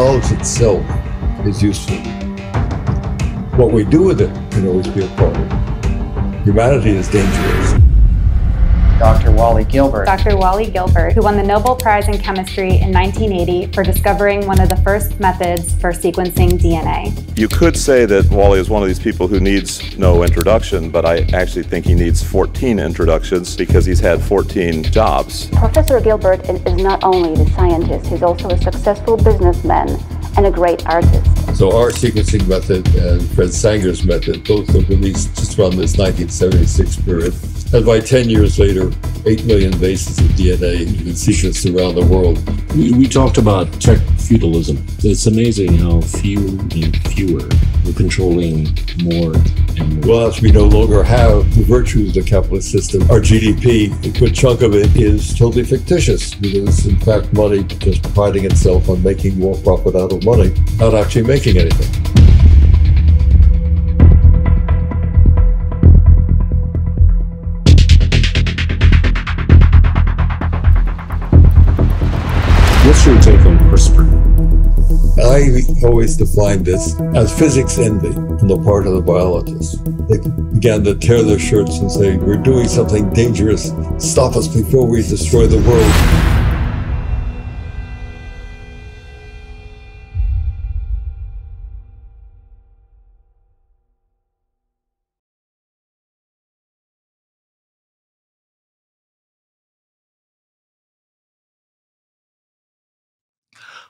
knowledge itself is useful. What we do with it can always be a problem. Humanity is dangerous. Dr. Wally Gilbert. Dr. Wally Gilbert, who won the Nobel Prize in Chemistry in 1980 for discovering one of the first methods for sequencing DNA. You could say that Wally is one of these people who needs no introduction, but I actually think he needs 14 introductions because he's had 14 jobs. Professor Gilbert is not only the scientist, he's also a successful businessman and a great artist. So our sequencing method and Fred Sanger's method both were released just around this 1976 period. And by 10 years later, 8 million bases of DNA have been sequenced around the world. We talked about tech feudalism. It's amazing how few and fewer are controlling more and more. Well, as we no longer have the virtues of the capitalist system, our GDP, a good chunk of it is totally fictitious because, in fact, money just priding itself on making more profit out of money, not actually making anything. What's your take on CRISPR? I always defined this as physics envy on the part of the biologists. They began to tear their shirts and say, "We're doing something dangerous. Stop us before we destroy the world."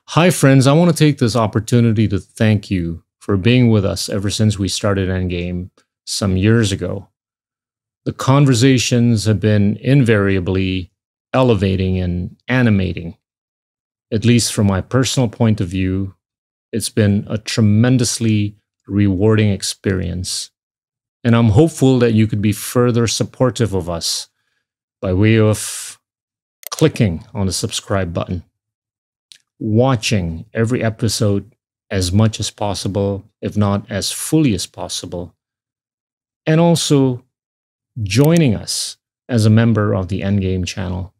Hi, friends. I want to take this opportunity to thank you for being with us ever since we started Endgame some years ago. The conversations have been invariably elevating and animating. At least from my personal point of view, it's been a tremendously rewarding experience. And I'm hopeful that you could be further supportive of us by way of clicking on the subscribe button, watching every episode as much as possible, if not as fully as possible, and also joining us as a member of the Endgame channel.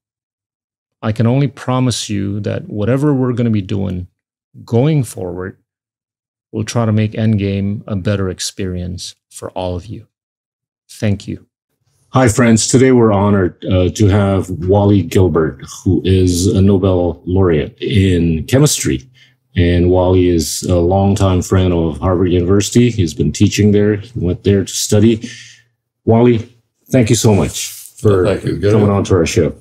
I can only promise you that whatever we're going to be doing going forward, we'll try to make Endgame a better experience for all of you. Thank you. Hi, friends. Today we're honored to have Wally Gilbert, who is a Nobel laureate in chemistry. And Wally is a longtime friend of Harvard University. He's been teaching there. He went there to study. Wally, thank you so much for coming on to our show.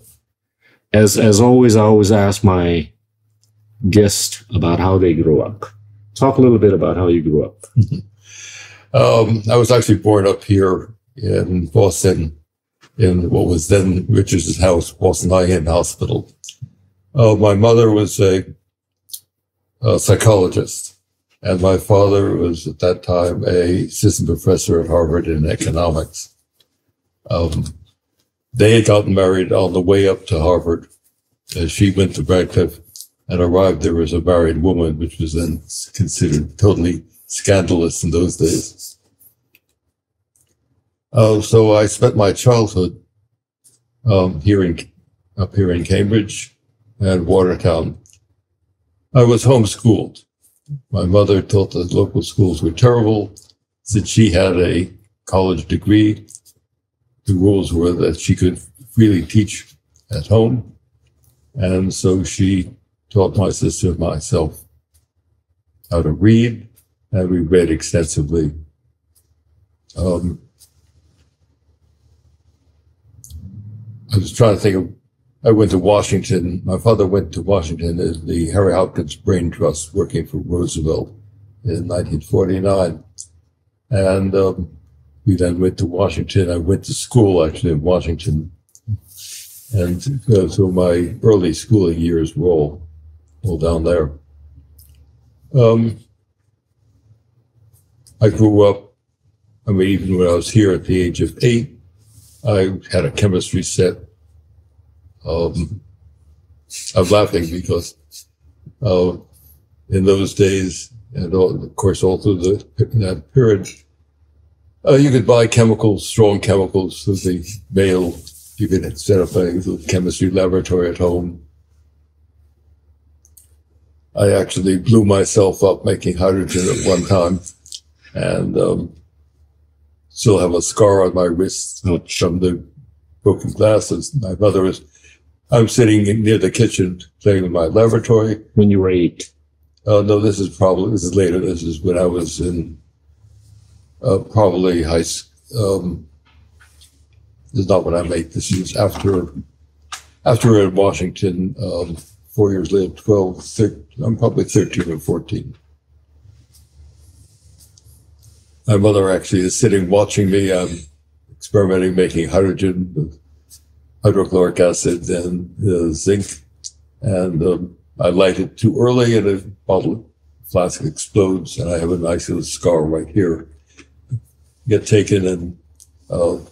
As always, I always ask my guest about how they grew up. Talk a little bit about how you grew up. I was actually born up here in Boston, in what was then Richards House, Boston Eye Hand Hospital. My mother was a psychologist, and my father was at that time a assistant professor at Harvard in economics. They had gotten married on the way up to Harvard. She went to Radcliffe and arrived there as a married woman, which was then considered totally scandalous in those days. So I spent my childhood up here in Cambridge and Watertown. I was homeschooled. My mother thought that local schools were terrible. Since she had a college degree, the rules were that she could freely teach at home. And so she taught my sister and myself how to read, and we read extensively. I was trying to think of, I went to Washington. My father went to Washington as the Harry Hopkins Brain Trust, working for Roosevelt in 1949. And we then went to Washington. I went to school actually in Washington. And so my early schooling years were all down there. I grew up, I mean, even when I was here at the age of 8, I had a chemistry set. I'm laughing because in those days, and of course all through that period, you could buy chemicals, strong chemicals through the mail. You could set up a chemistry laboratory at home. I actually blew myself up making hydrogen at one time, and still have a scar on my wrist from the broken glasses. My mother was, I'm sitting near the kitchen playing in my laboratory. When you were 8? No, this is later. This is when I was in probably high school. This is not when I'm 8. This is after in Washington, 4 years later, 12, 13, I'm probably 13 or 14. My mother actually is sitting watching me. I'm experimenting, making hydrogen with hydrochloric acid and zinc. And I light it too early and a bottle flask explodes, and I have a nice little scar right here. Get taken and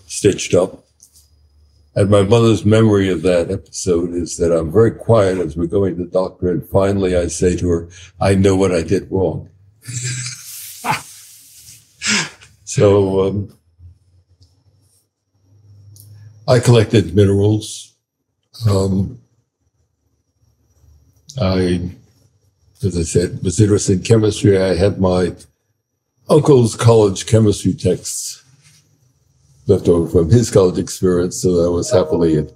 stitched up. And my mother's memory of that episode is that I'm very quiet as we're going to the doctor, and finally I say to her, I know what I did wrong. So I collected minerals. As I said, was interested in chemistry. I had my uncle's college chemistry texts left over from his college experience, so I was happily, back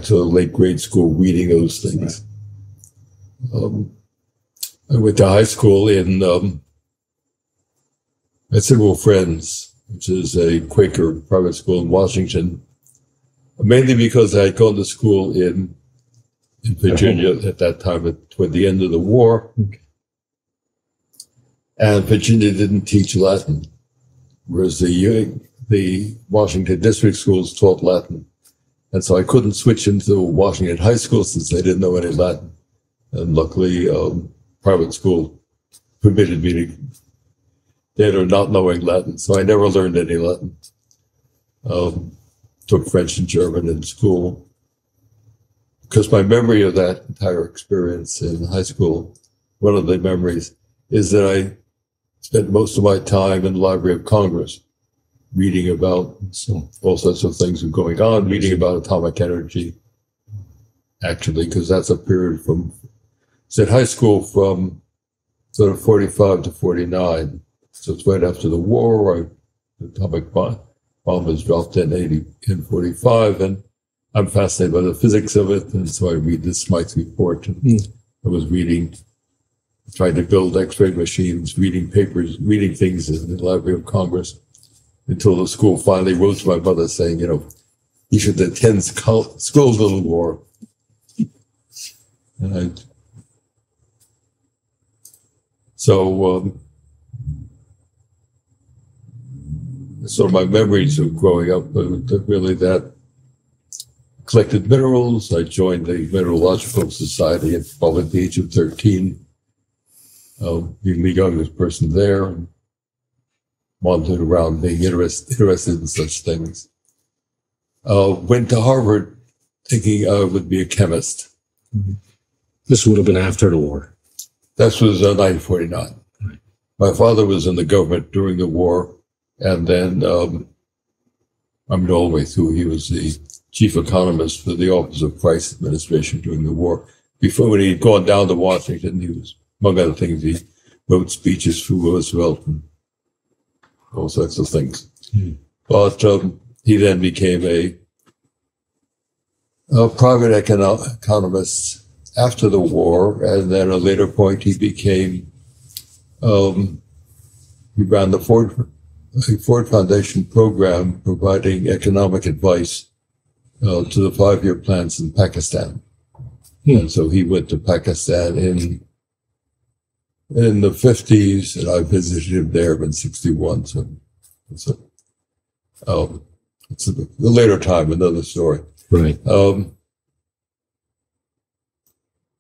to late grade school reading those things. I went to high school at Civil Friends, which is a Quaker private school in Washington, mainly because I had gone to school in Virginia at that time, toward the end of the war. And Virginia didn't teach Latin, whereas the Washington district schools taught Latin. And so I couldn't switch into Washington high school since they didn't know any Latin. And luckily, private school permitted me to enter not knowing Latin. So I never learned any Latin. Took French and German in school. Because my memory of that entire experience in high school, one of the memories is that I spent most of my time in the Library of Congress reading about all sorts of things going on, reading about atomic energy, actually, because that's a period from, at high school from sort of 45 to 49. So it's right after the war. The atomic bomb was dropped in 45, and I'm fascinated by the physics of it, and so I read this Smythe report. And I was trying to build X-ray machines, reading papers, reading things in the Library of Congress, until the school finally wrote to my mother saying, you should attend school a little more. And so my memories of growing up, really that collected minerals. I joined the Mineralogical Society at probably the age of 13. Being the youngest person there, and wandered around being interested in such things. Went to Harvard thinking I would be a chemist. This would have been after the war. This was 1949. Right. My father was in the government during the war, and then all the way through, he was the chief economist for the Office of Price Administration during the war. Before, when he'd gone down to Washington, he was, among other things, he wrote speeches for Roosevelt and all sorts of things. But he then became a private economist after the war, and then at a later point he became, he ran the Ford Foundation program providing economic advice to the 5-year plans in Pakistan. And so he went to Pakistan in the 50s, and I visited him there in 61. So it's a later time, another story. Right.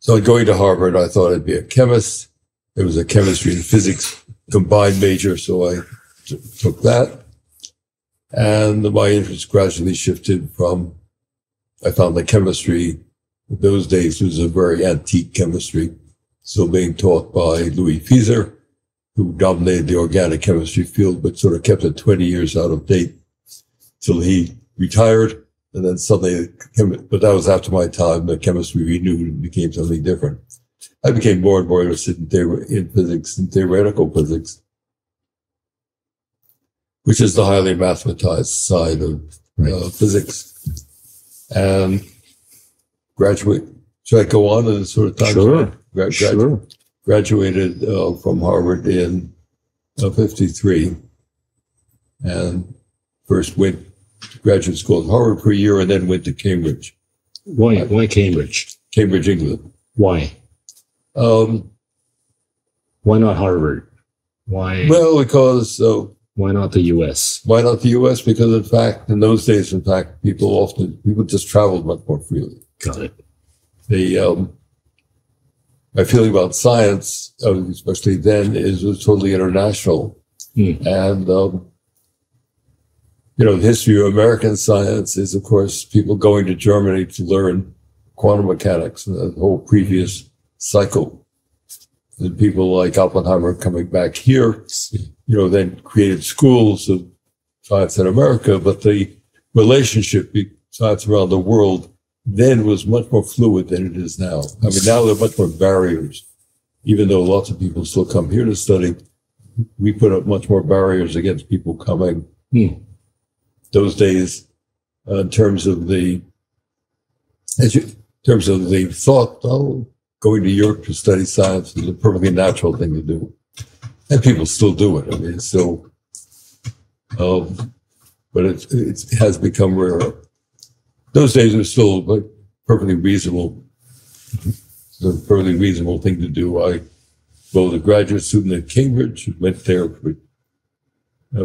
So going to Harvard, I thought I'd be a chemist. It was a chemistry and physics combined major, so I took that. And my interest gradually shifted from, I found the chemistry, in those days, was a very antique chemistry, still being taught by Louis Fieser, who dominated the organic chemistry field, but sort of kept it 20 years out of date till he retired. And then suddenly, but that was after my time, the chemistry renewed and became something different. I became more and more interested in physics and theoretical physics, which is the highly mathematized side of physics. And graduate. Should I go on in this sort of time? Sure. Sure. Graduated from Harvard in 53, and first went to graduate school at Harvard for a year, and then went to Cambridge. Why Cambridge? Cambridge, England. Why? Why not Harvard? Why? Well, because why not the U.S.? Why not the U.S.? Because in fact, in those days, people just traveled much more freely. Got it. My feeling about science, especially then, is it was totally international. And, the history of American science is, of course, people going to Germany to learn quantum mechanics, the whole previous cycle. And people like Oppenheimer coming back here, then created schools of science in America, but the relationship between science around the world then was much more fluid than it is now. I mean, now there are much more barriers. Even though lots of people still come here to study, we put up much more barriers against people coming. Those days, in terms of the thought, going to Europe to study science is a perfectly natural thing to do, and people still do it. I mean, it's still, but it has become rarer. Those days are still a perfectly reasonable thing to do. I was a graduate student at Cambridge, went there for,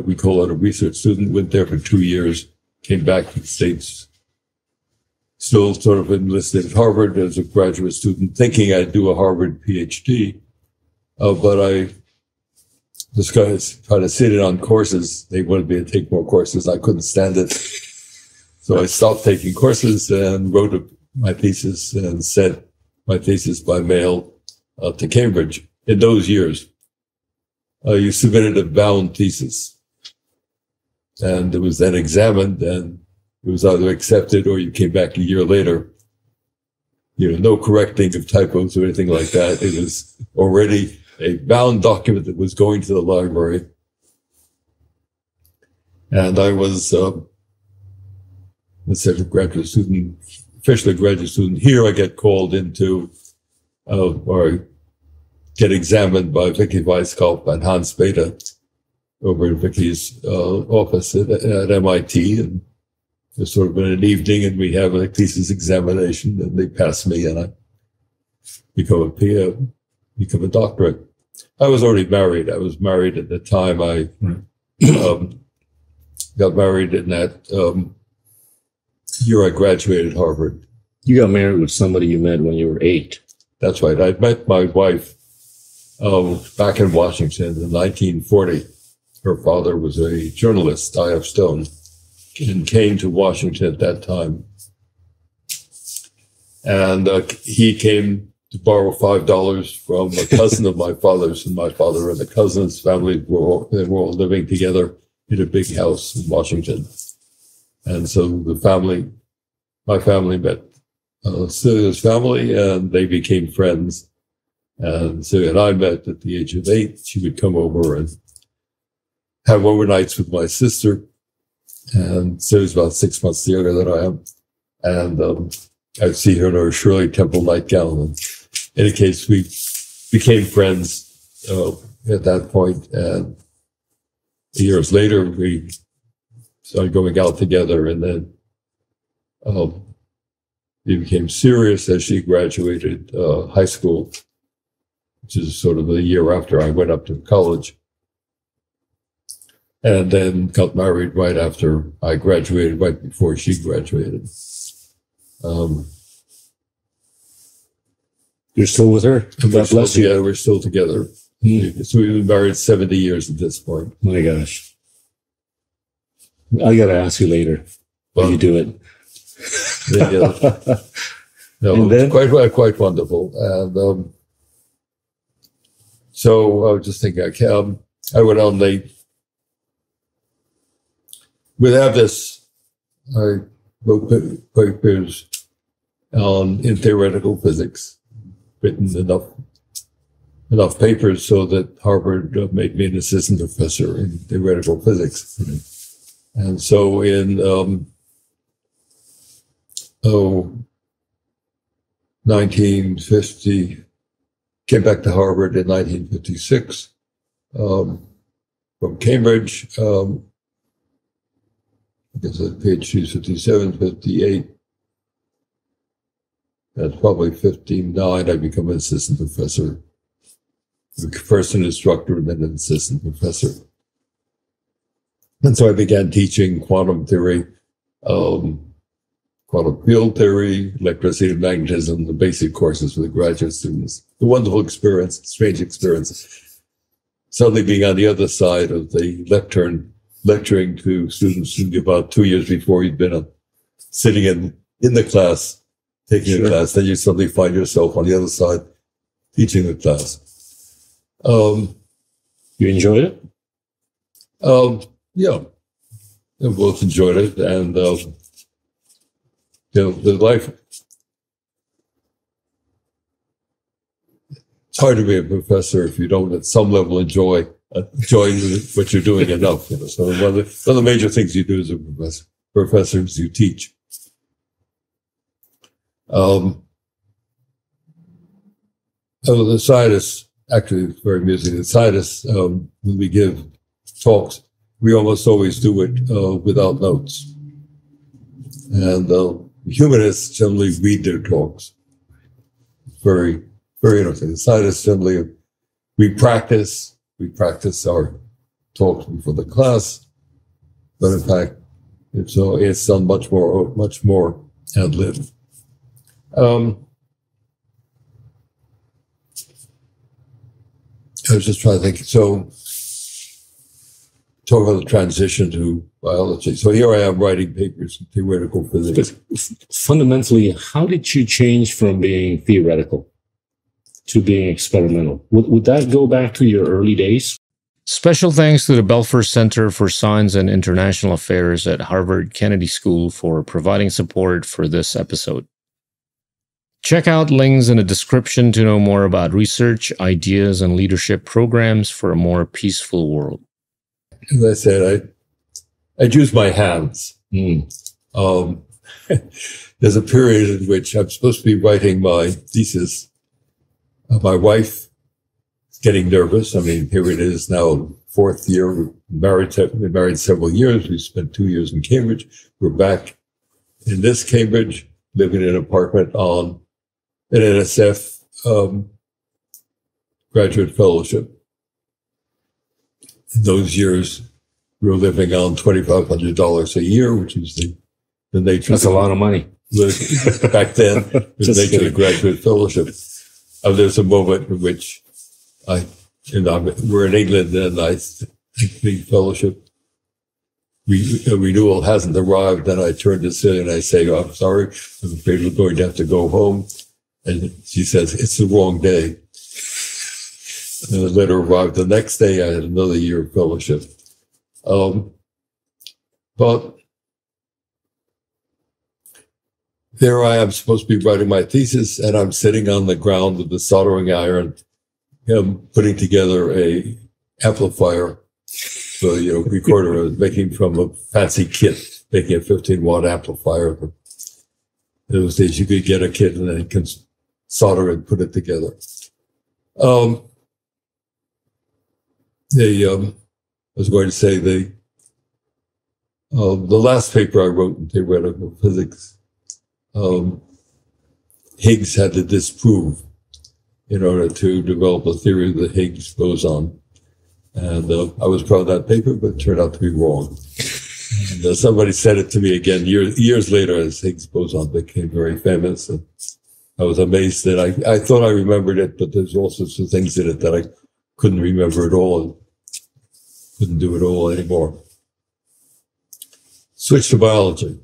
we call it a research student, went there for 2 years, came back to the States, still sort of enlisted at Harvard as a graduate student, thinking I'd do a Harvard PhD. But this guys tried to sit in on courses. They wanted me to take more courses. I couldn't stand it. So I stopped taking courses and wrote my thesis and sent my thesis by mail to Cambridge. In those years, you submitted a bound thesis, and it was then examined, and it was either accepted or you came back a year later. No correcting of typos or anything like that. It was already a bound document that was going to the library. And I was, officially a graduate student. Here I get called into, or get examined by Vicky Weisskopf and Hans Bethe over in Vicky's office at MIT. And it's sort of been an evening, and we have a thesis examination, and they pass me, and I become a doctorate. I was already married. I was married at the time. I got married in that year I graduated Harvard. You got married with somebody you met when you were 8. That's right. I met my wife back in Washington in 1940. Her father was a journalist, I.F. Stone, and came to Washington at that time. And he came to borrow $5 from a cousin of my father's, and my father and the cousin's family were all living together in a big house in Washington. And so my family met Celia's family, and they became friends. And Celia and I met at the age of 8. She would come over and have overnights with my sister. And Celia's about 6 months younger than I am. And I'd see her in her Shirley Temple nightgown. And in any case, we became friends at that point. And years later, we started going out together, and then we became serious as she graduated high school, which is sort of the year after I went up to college, and then got married right after I graduated, right before she graduated. You're still with her? God bless you. Yeah, we're still together. So we've been married 70 years at this point. My gosh. I got to ask you later how you do it. No, it's quite wonderful. And so I was just thinking, I went on late. We have this, I wrote papers in theoretical physics, written enough papers so that Harvard made me an assistant professor in theoretical physics. And so in 1950, came back to Harvard in 1956 from Cambridge. I guess I PhD 57, 58. That's probably 59. I become an assistant professor. First an instructor and then an assistant professor. And so I began teaching quantum theory, quantum field theory, electricity and magnetism, the basic courses for the graduate students. A wonderful experience, strange experience. Suddenly being on the other side of the lectern, lecturing to students who about 2 years before you'd been sitting in the class, taking a class, then you suddenly find yourself on the other side teaching the class. You enjoyed it? Yeah, I both enjoyed it, and the life. It's hard to be a professor if you don't, at some level, enjoy what you're doing enough. So one of the major things you do as a professor is you teach. The scientists, actually, it's very amusing. The scientists, when we give talks, we almost always do it without notes. And humanists generally read their talks. Very, very interesting. The scientists generally, we practice our talks before the class, but in fact, it's done much more ad lib. I was just trying to think. So, talk about the transition to biology. So here I am writing papers in theoretical physics. But fundamentally, how did you change from being theoretical to being experimental? Would that go back to your early days? Special thanks to the Belfer Center for Science and International Affairs at Harvard Kennedy School for providing support for this episode. Check out links in the description to know more about research, ideas, and leadership programs for a more peaceful world. As I said, I'd use my hands. There's a period in which I'm supposed to be writing my thesis. My wife is getting nervous. I mean, here it is now, fourth year. We've been married several years. We spent 2 years in Cambridge. We're back in this Cambridge, living in an apartment on an NSF graduate fellowship. In those years, we were living on $2,500 a year, which is the nature. That's a lot of money. Back then, the nature of the graduate fellowship. There's a moment in which we're in England, and I think the fellowship renewal hasn't arrived. Then I turn to Celia and I say, "Oh, I'm sorry, I'm afraid we're going to have to go home." And she says, "It's the wrong day." And the letter arrived the next day. I had another year of fellowship. But there I am, supposed to be writing my thesis, and I'm sitting on the ground with the soldering iron, putting together a amplifier. So, recorder I was making from a fancy kit, making a 15-watt amplifier. In those days, you could get a kit and then you can solder and put it together. I was going to say the last paper I wrote in theoretical physics, Higgs had to disprove in order to develop a theory of the Higgs boson. And I was proud of that paper, but it turned out to be wrong. And somebody said it to me again years later as Higgs boson became very famous. And I was amazed that I thought I remembered it, but there's all sorts of things in it that I couldn't remember at all and couldn't do it all anymore. Switch to biology.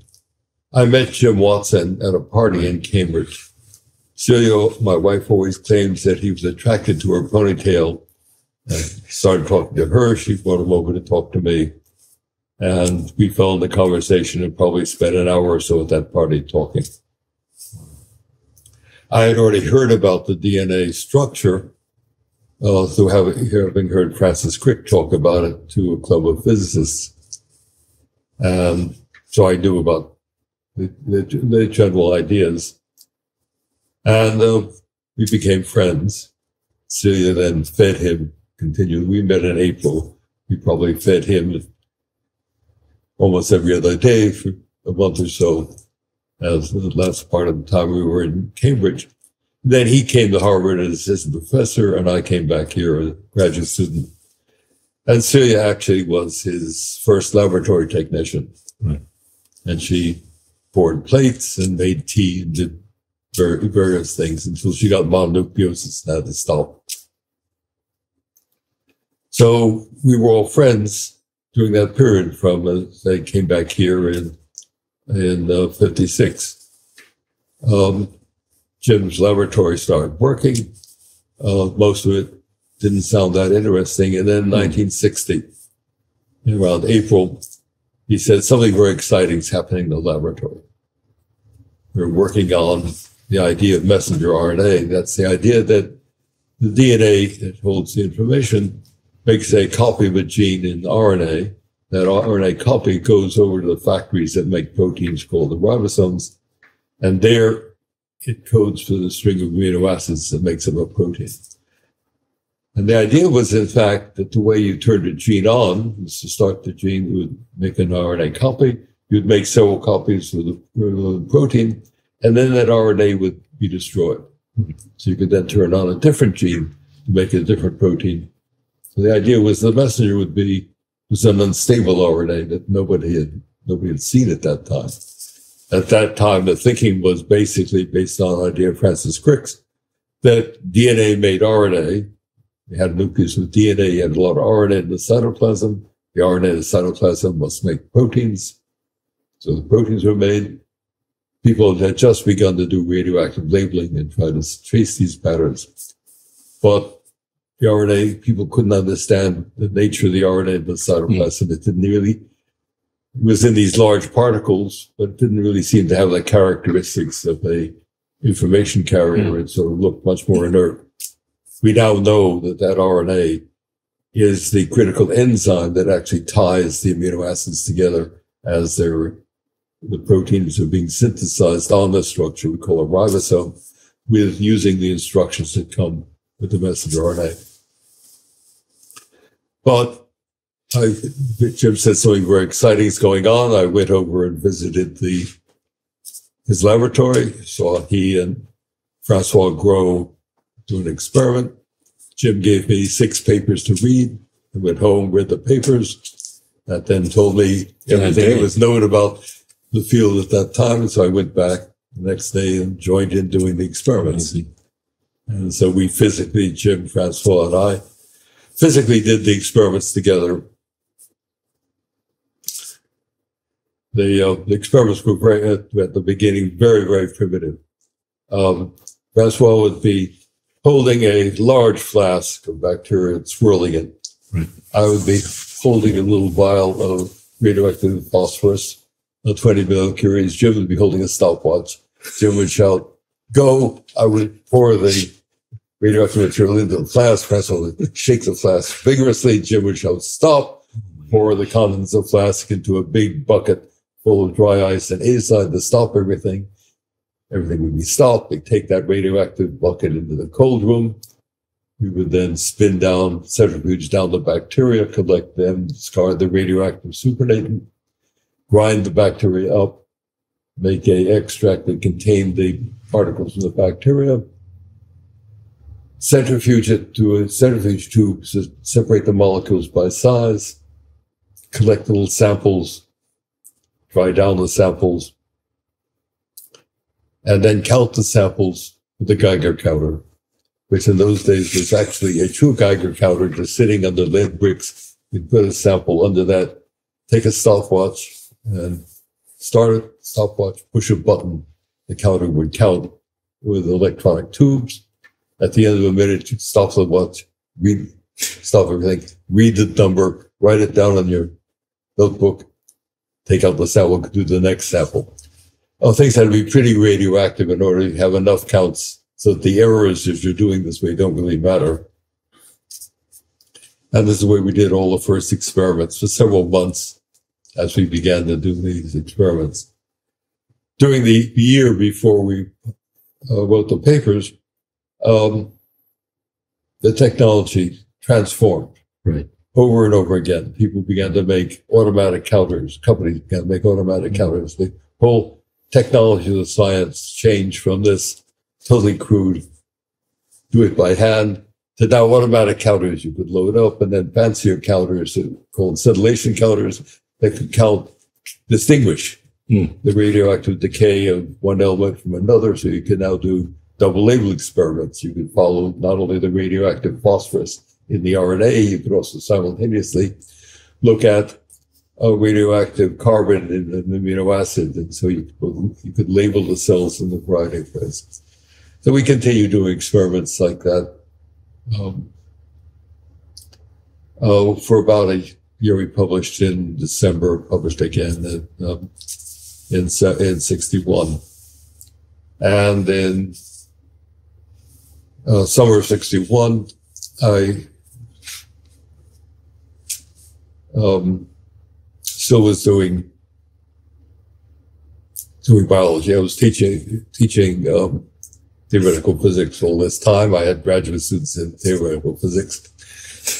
I met Jim Watson at a party in Cambridge. Celia, my wife, always claims that he was attracted to her ponytail. I started talking to her. She brought him over to talk to me. And we fell in the conversation and probably spent an hour or so at that party talking. I had already heard about the DNA structure through having heard Francis Crick talk about it to a club of physicists. So I knew about the general ideas. And we became friends. Celia then fed him continually. We met in April. We probably fed him almost every other day for a month or so, as the last part of the time we were in Cambridge. Then he came to Harvard as assistant professor, and I came back here as a graduate student. And Celia actually was his first laboratory technician. Right. And she poured plates and made tea and did various things until she got mononucleosis and had to stop. So we were all friends during that period from they came back here in 56. Jim's laboratory started working. Most of it didn't sound that interesting. And then in 1960, around April, he said something very exciting is happening in the laboratory. We're working on the idea of messenger RNA. That's the idea that the DNA that holds the information makes a copy of a gene in RNA. That RNA copy goes over to the factories that make proteins called the ribosomes, and there it codes for the string of amino acids that makes up a protein. And the idea was, in fact, that the way you turned a gene on was to start the gene, you would make an RNA copy, you'd make several copies of the protein, and then that RNA would be destroyed. So you could then turn on a different gene to make a different protein. So the idea was the messenger was an unstable RNA that nobody had seen at that time. At that time, the thinking was basically based on the idea of Francis Crick's that DNA made RNA. You had a nucleus with DNA, you had a lot of RNA in the cytoplasm. The RNA in the cytoplasm must make proteins. So the proteins were made. People had just begun to do radioactive labeling and try to trace these patterns. But the RNA, people couldn't understand the nature of the RNA in the cytoplasm. It didn't really, it was in these large particles, but it didn't really seem to have the characteristics of a information carrier. It sort of looked much more inert. We now know that that RNA is the critical enzyme that actually ties the amino acids together as the proteins are being synthesized on the structure we call a ribosome, with using the instructions that come with the messenger RNA. But Jim said something very exciting is going on. I went over and visited his laboratory, saw he and Francois Gros do an experiment. Jim gave me 6 papers to read. I went home, read the papers. That then told me everything that was known about the field at that time. And so I went back the next day and joined in doing the experiments. And so we physically, Jim, Francois, and I, physically did the experiments together. The experiments were very, at the beginning, very, very primitive. Francois would be holding a large flask of bacteria and swirling it. Right. I would be holding a little vial of radioactive phosphorus, 20 millicuries. Jim would be holding a stopwatch. Jim would shout, "Go!" I would pour the radioactive material into the flask. Francois would shake the flask vigorously. Jim would shout, "Stop!" Pour the contents of the flask into a big bucket full of dry ice and azide to stop everything. Everything would be stopped. They'd take that radioactive bucket into the cold room. We would then spin down, centrifuge down the bacteria, collect them, discard the radioactive supernatant, grind the bacteria up, make an extract that contained the particles from the bacteria, centrifuge it to a centrifuge tube to separate the molecules by size, collect little samples, dry down the samples, and then count the samples with the Geiger counter, which in those days was actually a true Geiger counter just sitting under lead bricks. You'd put a sample under that, take a stopwatch, and start a stopwatch, push a button. The counter would count with electronic tubes. At the end of a minute, you'd stop the watch, stop everything, read the number, write it down on your notebook, take out the sample, do the next sample. Things had to be pretty radioactive in order to have enough counts so that the errors, if you're doing this way, don't really matter. And this is the way we did all the first experiments for several months as we began to do these experiments. During the year before we wrote the papers, the technology transformed. Right. Over and over again. People began to make automatic counters. Companies began to make automatic counters. The whole technology of the science changed from this totally crude, do it by hand, to now automatic counters you could load up, and then fancier counters called scintillation counters that could distinguish the radioactive decay of one element from another. So you can now do double label experiments. You could follow not only the radioactive phosphorus in the RNA, you could also simultaneously look at radioactive carbon in an amino acid. And so you could label the cells in a variety of ways. So we continue doing experiments like that. For about a year, we published in December, published again in 61. And in summer of 61, I still was doing biology. I was teaching theoretical physics all this time. I had graduate students in theoretical physics.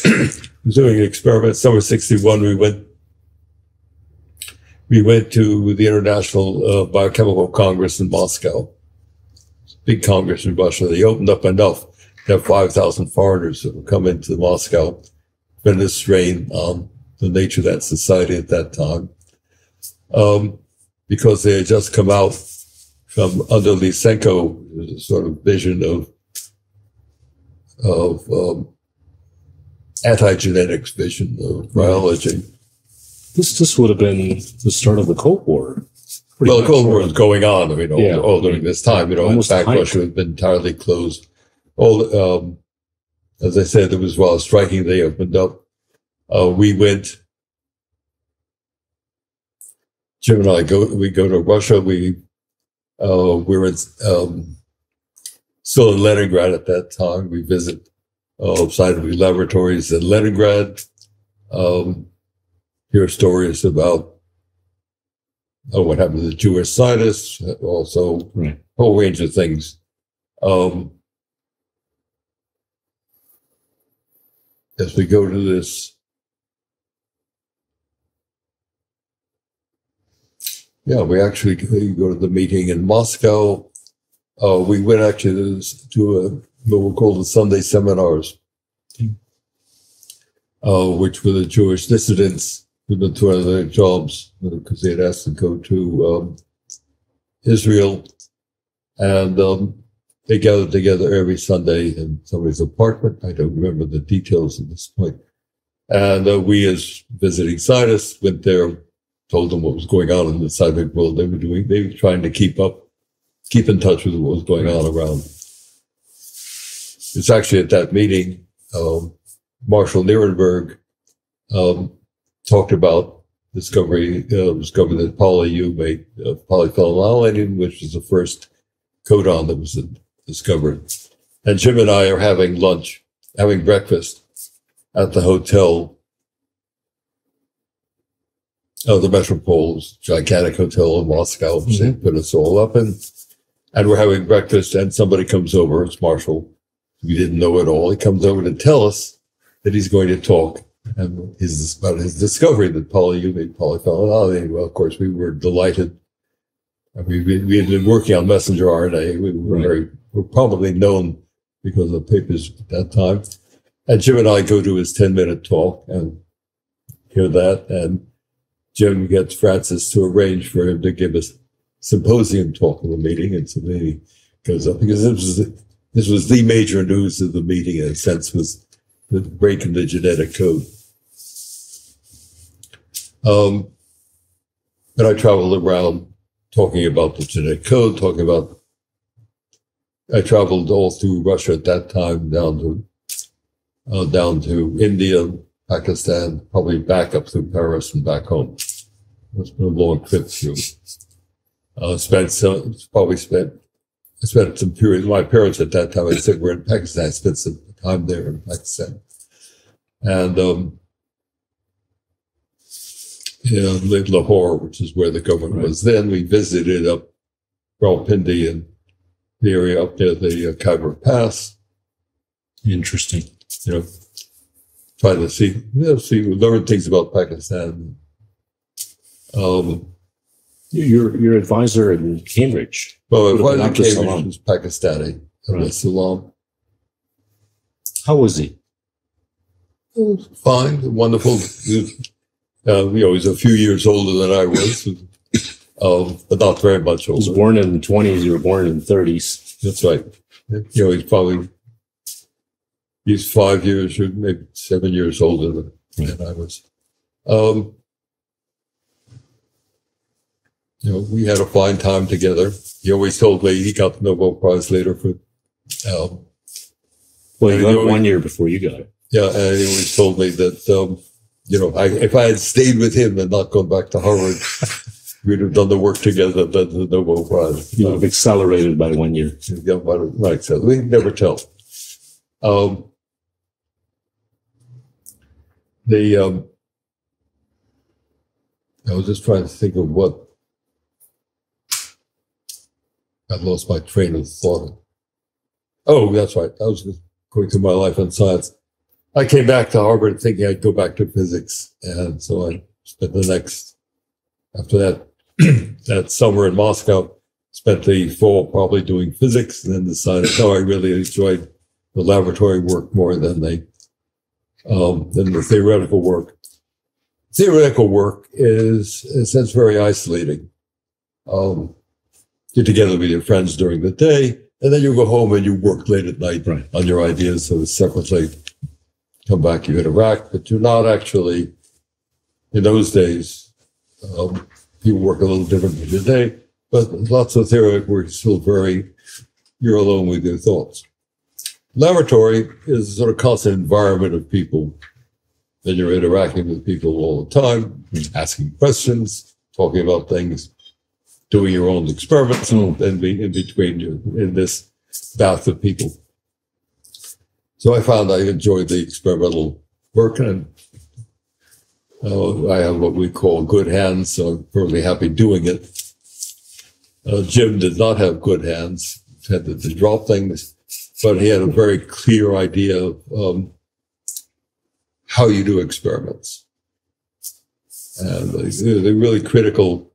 I was doing an experiment. Summer 61, we went to the International Biochemical Congress in Moscow. Big Congress in Russia. They opened up enough to have 5,000 foreigners that would come into Moscow. Been a strain on the nature of that society at that time, because they had just come out from under Lysenko, a sort of vision of anti-genetics vision of biology. This would have been the start of the Cold War. Well, the Cold War was going on, all during this time. In fact, Russia had been entirely closed. As I said, while I was striking, they opened up. We went, Jim and I we go to Russia. We were in, still in Leningrad at that time. We visit scientific laboratories in Leningrad. Hear stories about what happened to the Jewish scientists, also a whole range of things. As we go to this, we actually go to the meeting in Moscow. We went actually to what were called the Sunday seminars, which were the Jewish dissidents who'd been thrown out of their jobs because they had asked to go to Israel. And they gathered together every Sunday in somebody's apartment. I don't remember the details at this point. And we, as visiting scientists, went there, told them what was going on in the scientific world. They were trying to keep in touch with what was going on around. It's actually at that meeting, Marshall Nierenberg talked about discovered that PolyU made polyphenylalanin, which is the first codon that was discovered. And Jim and I are having breakfast at the hotel, the Metropol's gigantic hotel in Moscow, which they put us all up in. And we're having breakfast, and somebody comes over. It's Marshall. We didn't know at all. He comes over to tell us that he's going to talk about his discovery that PolyU made polyphenylalanin. Well, of course, we were delighted. I mean, we had been working on messenger RNA. We were probably known because of the papers at that time. And Jim and I go to his 10-minute talk and hear that. And Jim gets Francis to arrange for him to give us symposium talk in the meeting, and so he goes up because this was the major news of the meeting, in a sense, was the break in the genetic code. And I traveled around talking about the genetic code, I traveled all through Russia at that time, down to India, Pakistan, probably back up through Paris and back home. It's been a long trip through. I spent some period. My parents at that time, I said, were in Pakistan. I spent some time there in Pakistan. And in Lahore, which is where the government was then, we visited up Rawalpindi and the area up near the Khyber Pass. Interesting. Trying to learn things about Pakistan. Your advisor in Cambridge. Well, Dr. advisor in Cambridge Salam. was Pakistani, Right. Salam. How was he? Fine, wonderful. He's a few years older than I was, but not very much He was older. born in the 20s. You were born in the 30s. That's right. He's 5 years or maybe 7 years older than I was. We had a fine time together. He always told me he got the Nobel Prize later for, Well, you got only- 1 year before you got it. yeah, and he always told me that, if I had stayed with him and not gone back to Harvard, we'd have done the work together, than the Nobel Prize. You have accelerated by 1 year. Yeah, right. So we never tell. I was just trying to think of what. I lost my train of thought. Oh, that's right. I was going through my life in science. I came back to Harvard thinking I'd go back to physics. And so I spent after that, that summer in Moscow, spent the fall probably doing physics, and then decided, I really enjoyed the laboratory work more than the theoretical work. Theoretical work is, in a sense, very isolating. You're together with your friends during the day, and then you go home and you work late at night on your ideas, so separately. Come back, you interact, but you're not actually, in those days, people work a little differently today, but lots of theoretical work is still you're alone with your thoughts. Laboratory is a sort of constant environment of people. Then you're interacting with people all the time, asking questions, talking about things, doing your own experiments, and being in between you in this bath of people. So I found I enjoyed the experimental work, and I have what we call good hands, so I'm perfectly happy doing it. Jim did not have good hands, tended to drop things, but he had a very clear idea of how you do experiments. And the really critical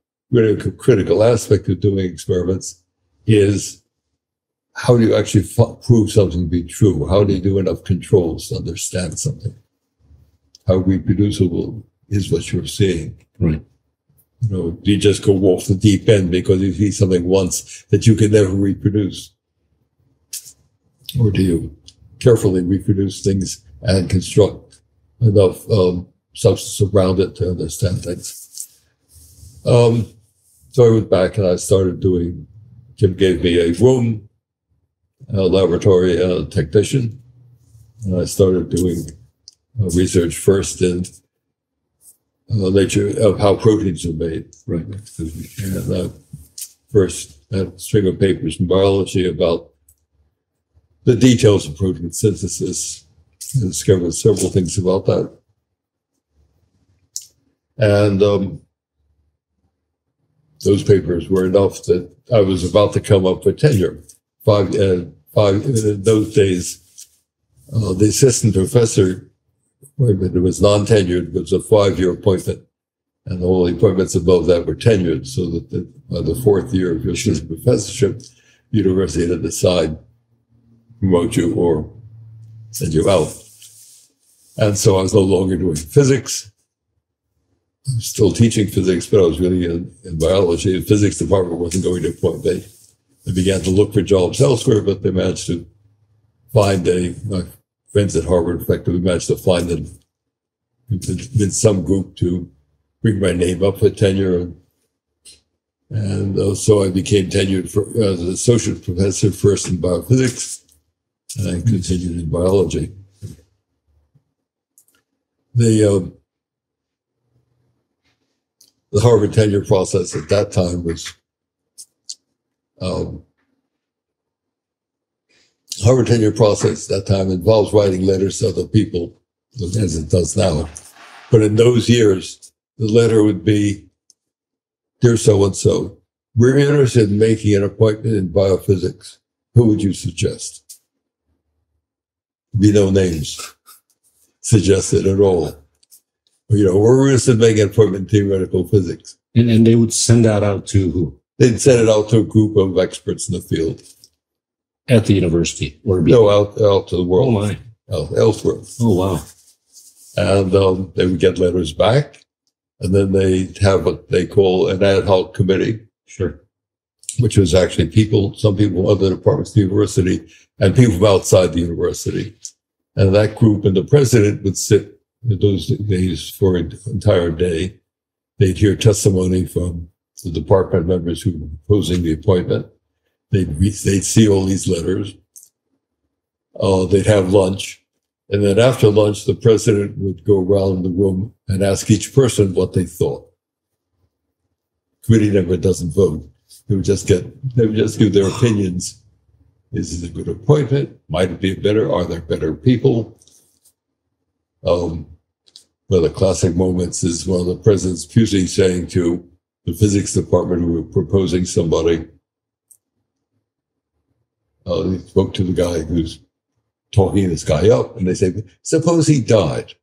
aspect of doing experiments is how do you actually prove something to be true? How do you do enough controls to understand something? How reproducible is what you're seeing? Right. Do you just go off the deep end because you see something once that you can never reproduce? Or do you carefully reproduce things and construct enough substance around it to understand things? So I went back and I started Jim gave me a room, a laboratory technician, and I started doing research first in nature of how proteins are made. Right. And first had a string of papers in biology about the details of protein synthesis, and discovered several things about that. And those papers were enough that I was about to come up with tenure. In those days, the assistant professor, it was non-tenured, was a 5-year appointment, and all the appointments above that were tenured, so that by the 4th year of your assistant professorship, the university had to decide promote you or send you out. And so I was no longer doing physics. I was still teaching physics, but I was really in biology. The physics department wasn't going to appoint me. They began to look for jobs elsewhere, but they managed to find my friends at Harvard, effectively managed to find them in some group to bring my name up for tenure. And so I became tenured as an associate professor, first in biophysics, and I continued in biology. the Harvard tenure process at that time was, Harvard tenure process at that time involves writing letters to other people, as it does now. But in those years, the letter would be, "Dear so-and-so, we're interested in making an appointment in biophysics. Who would you suggest?" Be no names suggested at all. We're interested in making an appointment in theoretical physics. And they would send that out to who? They'd send it out to a group of experts in the field. At the university? Or No, out to the world. Oh, my. Elsewhere. Oh, wow. And they would get letters back, and then they'd have what they call an ad hoc committee, Sure. which was actually some people from other departments of the university and people from outside the university. And that group and the president would sit in those days for an entire day. They'd hear testimony from the department members who were proposing the appointment. They'd see all these letters. They'd have lunch. And then after lunch, the president would go around the room and ask each person what they thought. Committee never doesn't vote. They would just give their opinions. Is it a good appointment? Might it be better? Are there better people? One of the classic moments is one of the president's Pusey saying to the physics department who were proposing somebody, he spoke to the guy who's talking this guy up, and they say, "Suppose he died.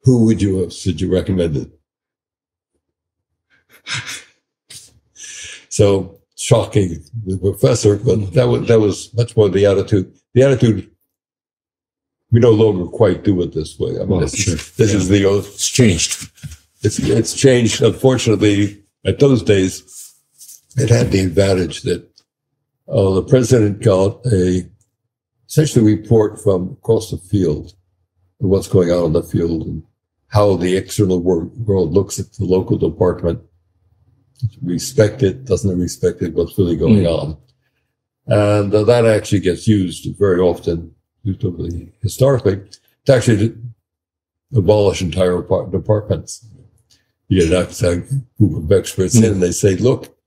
Who would you have recommended?" So shocking, the professor, but that was much more the attitude. The attitude, we no longer quite do it this way. I mean, this is the oath. It's changed. It's changed. Unfortunately, at those days, it had the advantage that the president got essentially a report from across the field of what's going on in the field and how the external world looks at the local department. Respect it, doesn't respect it, what's really going on. And that actually gets used very often, historically, to actually abolish entire departments. You get a group of experts in, and they say, "Look,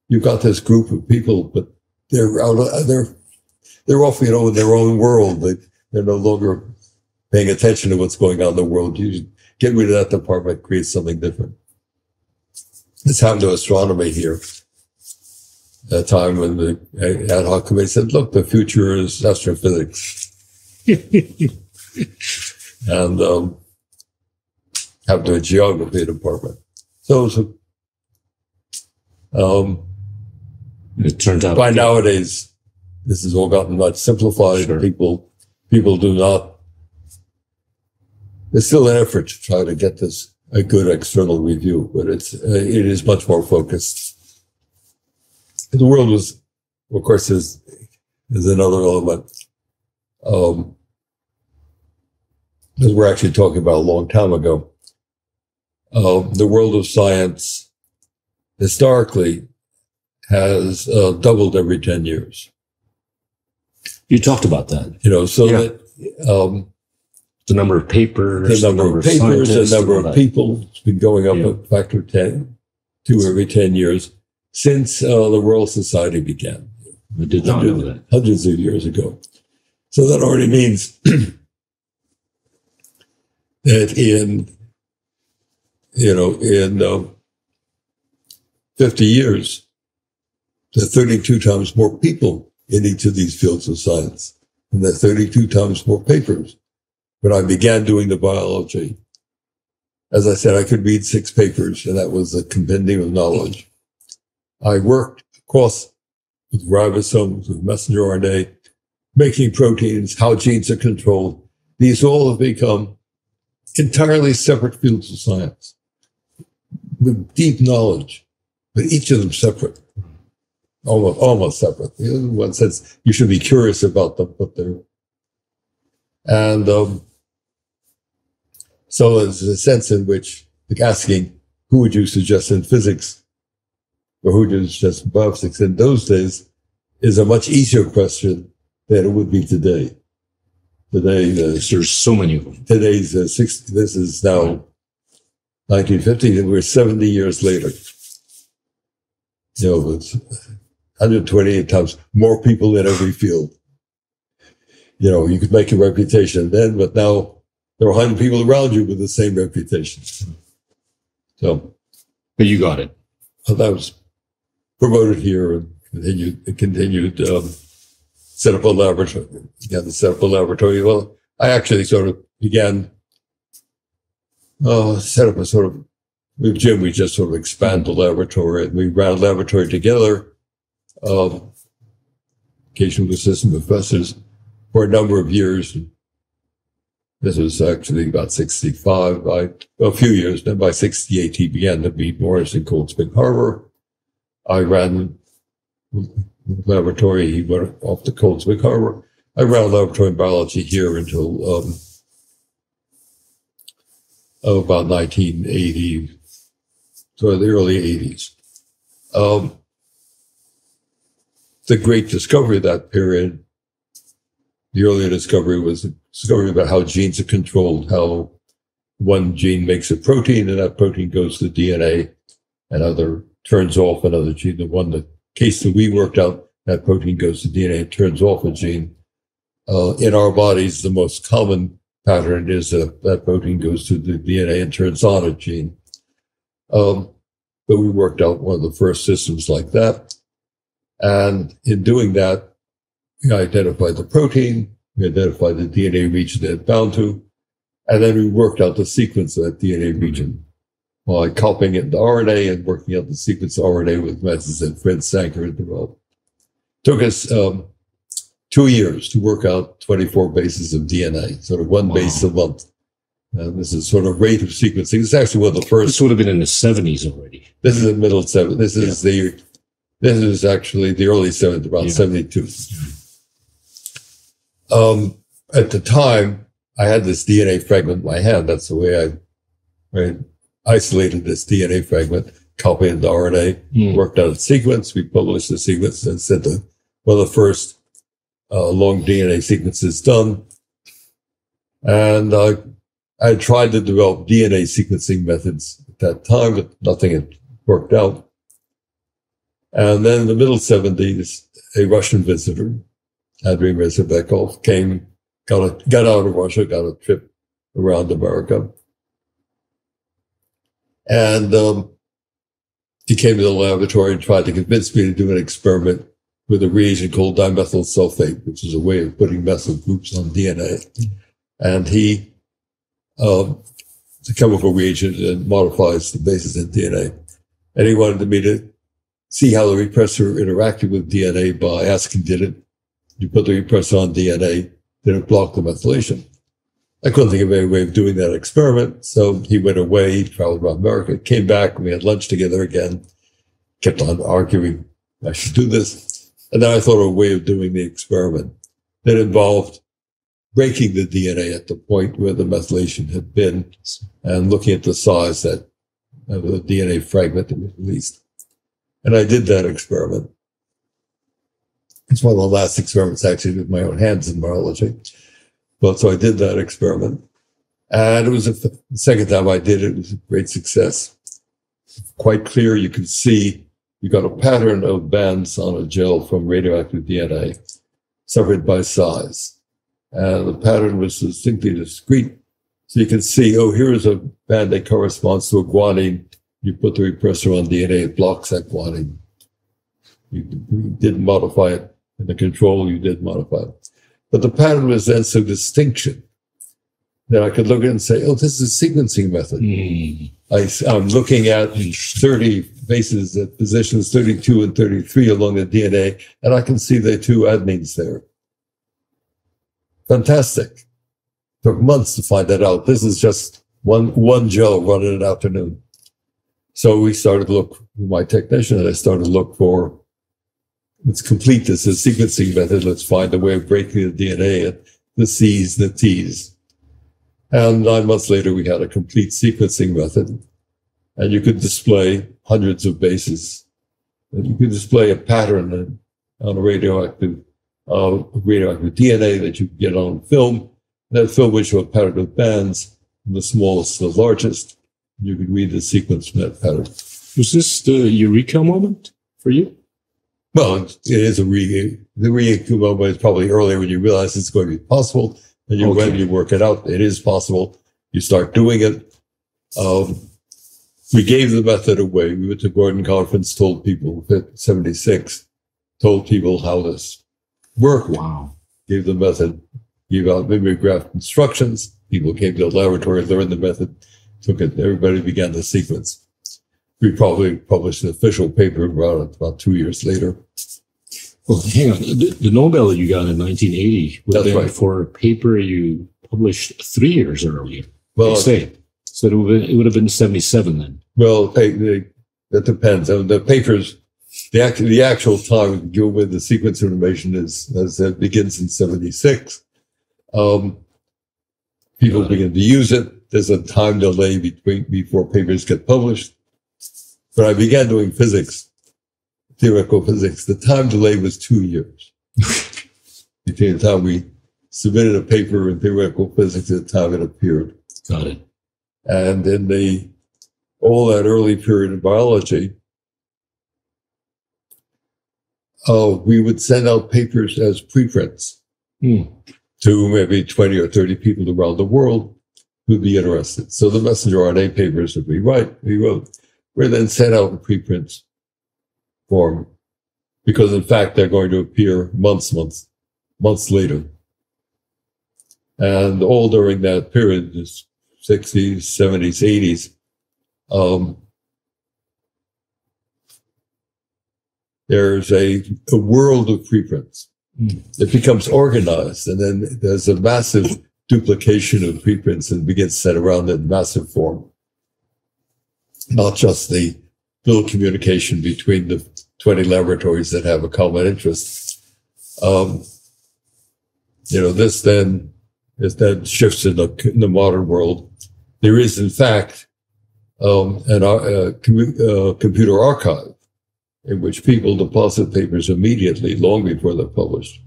you've got this group of people, but they're off, in their own world. They're no longer paying attention to what's going on in the world. You get rid of that department, create something different." This happened to astronomy here at a time when the ad hoc committee said, "Look, the future is astrophysics." And happened to a geography department. So it was it turned out by nowadays, this has all gotten much simplified. Sure. People do not. There's still an effort to try to get this a good external review, but it is much more focused. The world was, of course, is another element. As we're actually talking about a long time ago, the world of science historically has doubled every 10 years. You talked about that. That The number of papers, the number of people, it's been going up a factor 10 to every 10 years since the Royal Society began. I did not know that. Hundreds of years ago. So that already means that in 50 years, there are 32 times more people in each of these fields of science, and there are 32 times more papers. When I began doing the biology, as I said, I could read 6 papers, and that was a compendium of knowledge. I worked across with ribosomes, with messenger RNA, making proteins, how genes are controlled. These all have become entirely separate fields of science with deep knowledge, but each of them separate, almost separate. In one sense, you should be curious about them, but they're, and so there's a sense in which, like asking, who would you suggest in physics or who would you suggest in biophysics in those days is a much easier question than it would be today. Today, There's so many of them. today's this is now 1950, and we're 70 years later. You know, it's 128 times more people in every field. You know, you could make a reputation then, but now there are 100 people around you with the same reputation. So, But you got it. I was promoted here and continued set up a laboratory. Began to set up a laboratory. Well, I actually sort of began set up a sort of, with Jim, we just sort of expand the laboratory, and we ran a laboratory together, occasional assistant professors, for a number of years. This was actually about 65, a few years. Then by 68, he began to meet Morris in Cold Spring Harbor. I ran the laboratory. He went off to Cold Spring Harbor. I ran a laboratory in biology here until about 1980, so the early 80s. The great discovery of that period, the earlier discovery was the discovery about how genes are controlled, how one gene makes a protein and that protein goes to DNA, another turns off another gene. The case that we worked out, that protein goes to DNA and turns off a gene. In our bodies, the most common pattern is that protein goes to the DNA and turns on a gene. But we worked out one of the first systems like that. And in doing that, we identified the protein, we identified the DNA region that it bound to, and then we worked out the sequence of that DNA region by copying it into RNA and working out the sequence of RNA with methods that Fred Sanger had developed. Took us 2 years to work out 24 bases of DNA, sort of one base a month. And this is sort of rate of sequencing. It's actually one of the first. This would have been in the 70s already. This is the middle 70s. This is actually the early 70s, about 72. At the time, I had this DNA fragment in my hand. That's the way I isolated this DNA fragment, copied it into RNA, worked out a sequence. We published the sequence and said that one of the first long DNA sequences done. And I had tried to develop DNA sequencing methods at that time, but nothing had worked out. And then in the middle 70s, a Russian visitor, Andrei Rezabekov, came, got out of Russia, got a trip around America. And he came to the laboratory and tried to convince me to do an experiment with a reagent called dimethyl sulfate, which is a way of putting methyl groups on DNA. And he, it's a chemical reagent and modifies the bases in DNA. And he wanted me to see how the repressor interacted with DNA by asking, did you put the repressor on DNA, did it block the methylation? I couldn't think of any way of doing that experiment. So he went away, he traveled around America, came back, we had lunch together again, kept on arguing, I should do this. And then I thought of a way of doing the experiment that involved breaking the DNA at the point where the methylation had been and looking at the size of the DNA fragment that was released. And I did that experiment. It's one of the last experiments actually with my own hands in biology. But so I did that experiment. And it was the second time I did it, it was a great success. Quite clear, you could see you got a pattern of bands on a gel from radioactive DNA separated by size. And the pattern was distinctly discrete. So you can see, oh, here's a band that corresponds to a guanine. You put the repressor on DNA, it blocks that guanine. You didn't modify it. In the control, you did modify it. But the pattern was then so distinct that I could look at it and say, oh, this is a sequencing method. I'm looking at 30 bases at positions 32 and 33 along the DNA, and I can see the two adenines there. Fantastic. Took months to find that out. This is just one gel run in an afternoon. So we started to look, my technician and I started to look for, let's complete this as sequencing method. Let's find a way of breaking the DNA at the C's, the T's. And 9 months later, we had a complete sequencing method. And you could display hundreds of bases. And you could display a pattern on a radioactive DNA that you could get on film. That film would show a pattern of bands, from the smallest to the largest. You could read the sequence pattern. Was this the eureka moment for you? Well, it is the eureka moment is probably earlier when you realize it's going to be possible, and when you work it out, it is possible. You start doing it. We gave the method away. We went to Gordon Conference, told people, 76, told people how this worked. Wow. Gave the method, gave out mimeograph instructions. People came to the laboratory, learned the method, took it. Everybody began the sequence. We probably published an official paper about 2 years later. Well, hang on. The Nobel you got in 1980 was That's then right. for a paper you published 3 years earlier. Well, So it would have been 77 then. Well, that depends. The papers, the actual time given with the sequence information begins in 76. People begin to use it. There's a time delay before papers get published. But I began doing physics, theoretical physics. The time delay was 2 years between the time we submitted a paper in theoretical physics and the time it appeared. Got it. And in all that early period in biology, we would send out papers as preprints to maybe 20 or 30 people around the world who'd be interested. So the messenger RNA papers that we wrote, were then sent out in preprint form, because in fact they're going to appear months later. And all during that period, this 60s, 70s, 80s, there's a world of preprints. It becomes organized, and then there's a massive duplication of preprints and begins set around in massive form. Not just the little communication between the 20 laboratories that have a common interest. This then shifts in the modern world. There is, in fact, a computer archive in which people deposit papers immediately, long before they're published.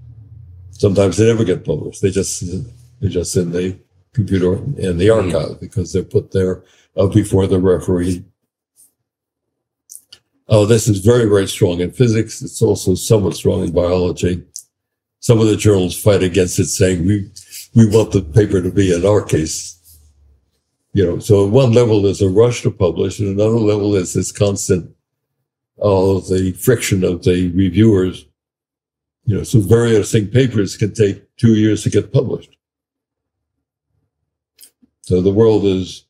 Sometimes they never get published. They're just in the computer in the archive because they're put there before the referee. This is very, very strong in physics. It's also somewhat strong in biology. Some of the journals fight against it, saying we want the paper to be, in our case. So at one level there's a rush to publish, and another level is this constant the friction of the reviewers. So very interesting papers can take 2 years to get published. So the world is,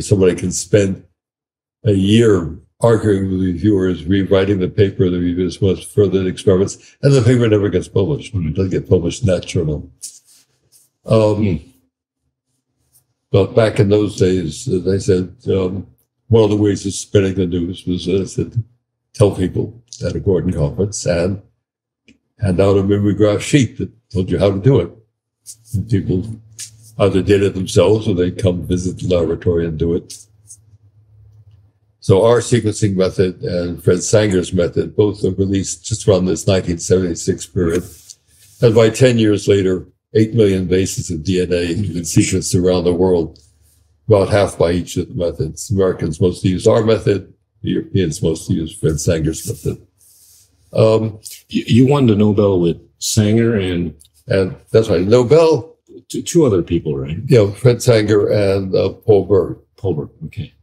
somebody can spend a year arguing with reviewers, rewriting the paper, the reviewers must further experiments, and the paper never gets published. It doesn't get published in that journal. But back in those days, they said, one of the ways of spreading the news was to tell people at a Gordon conference and hand out a mimeograph sheet that told you how to do it. And people either did it themselves or they'd come visit the laboratory and do it. So our sequencing method and Fred Sanger's method both are released just around this 1976 period. And by 10 years later, 8 million bases of DNA have been sequenced around the world, about half by each of the methods. Americans mostly use our method. The Europeans mostly use Fred Sanger's method. You won the Nobel with Sanger and that's right. Nobel. Two other people, right? Fred Sanger and Paul Berg. Paul Berg, okay.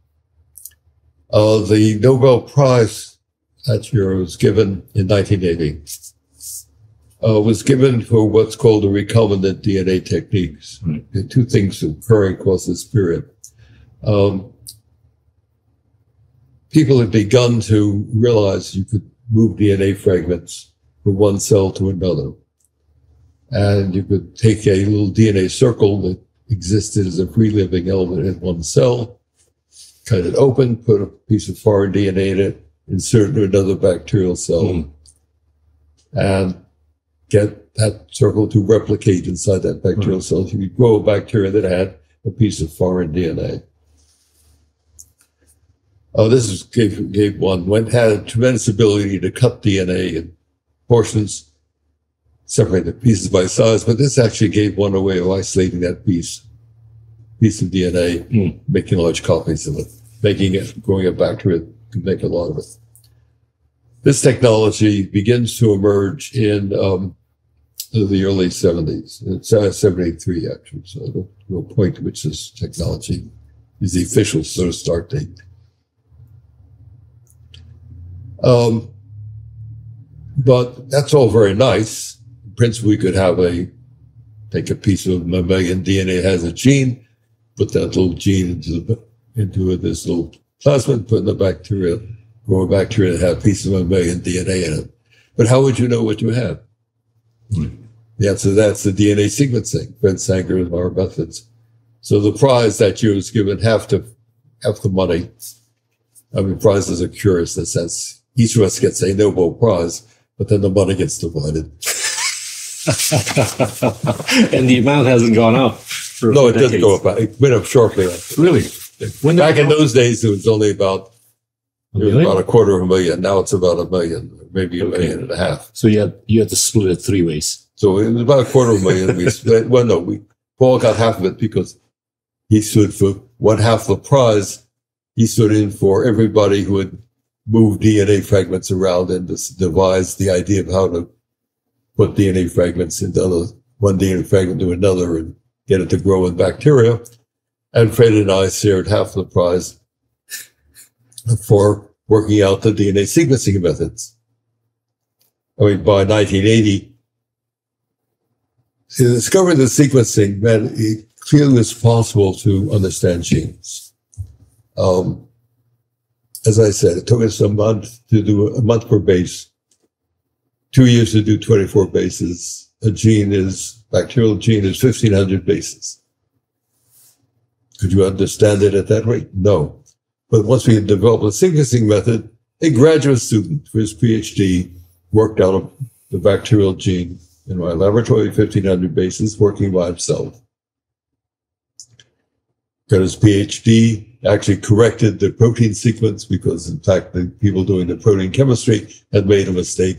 The Nobel Prize that year was given in 1980. Was given for what's called the recombinant DNA techniques. Right. The two things occurring across this period. People had begun to realize you could move DNA fragments from one cell to another. And you could take a little DNA circle that existed as a free living element in one cell, cut it open, put a piece of foreign DNA in it, insert it into another bacterial cell, and get that circle to replicate inside that bacterial cell. You could grow a bacteria that had a piece of foreign DNA. This gave one had a tremendous ability to cut DNA in portions, separate the pieces by size, but this actually gave one a way of isolating that piece piece of DNA, making large copies of it, growing a bacteria to make a lot of it. This technology begins to emerge in the early 70s. It's 73, actually. So the point at which this technology is the official sort of start date. But that's all very nice. In principle, we could take a piece of mammalian DNA that has a gene, put that little gene into this little plasmid, put in the bacteria, grow a bacteria that have a piece of mammalian DNA in it. But how would you know what you have? The answer to that's the DNA sequencing, Fred Sanger and our methods. So the prize that year was given half the money. I mean, prizes are curious in the sense each of us gets a Nobel Prize, but then the money gets divided. And the amount hasn't gone up. No, it doesn't go up. It went up sharply. Really? Back in those days, it was only about about $250,000. Now it's about $1 million, maybe $1.5 million. So you had to split it 3 ways. So it was about $250,000. We split. Well, no, Paul got half of it because he stood for one half the prize. He stood in for everybody who had moved DNA fragments around and devised the idea of how to put DNA fragments into one DNA fragment to another and get it to grow in bacteria. And Fred and I shared half the prize for working out the DNA sequencing methods. I mean, by 1980, to discover the sequencing meant it clearly was possible to understand genes. As I said, it took us a month to do a month per base, 2 years to do 24 bases. Bacterial gene is 1,500 bases. Could you understand it at that rate? No. But once we had developed a sequencing method, a graduate student for his PhD worked out the bacterial gene in my laboratory, 1,500 bases, working by himself. Got his PhD, actually corrected the protein sequence because, in fact, the people doing the protein chemistry had made a mistake.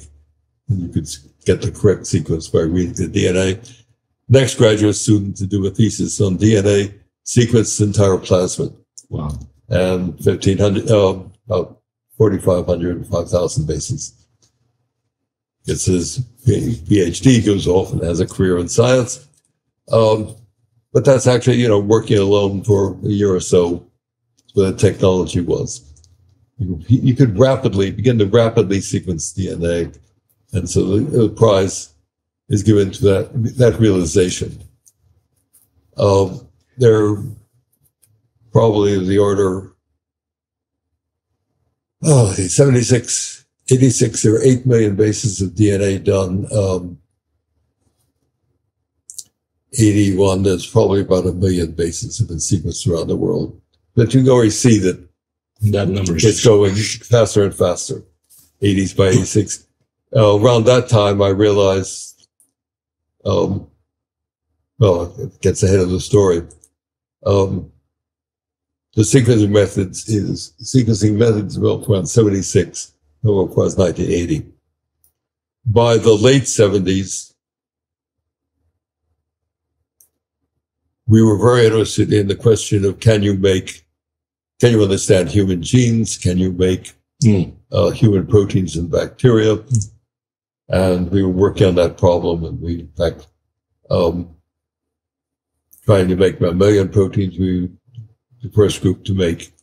And you could get the correct sequence by reading the DNA. Next graduate student to do a thesis on DNA, sequenced the entire plasmid. Wow. And 1,500, about 4,500, 5,000 bases. Gets his PhD, goes off and has a career in science. But that's actually, working alone for a year or so, where the technology was. You could begin to rapidly sequence DNA. And so the prize is given to that realization. They're probably the order, 86 or 8 million bases of DNA done. 81, there's probably about 1 million bases have been sequenced around the world. But you can already see that number is going faster and faster. 80s by 86. Around that time, I realized, it gets ahead of the story. The sequencing methods developed around 76, Nobel Prize 1980. By the late 70s, we were very interested in the question of can you understand human genes? Can you make human proteins and bacteria? And we were working on that problem, and we, in fact, trying to make mammalian proteins. We were the first group to make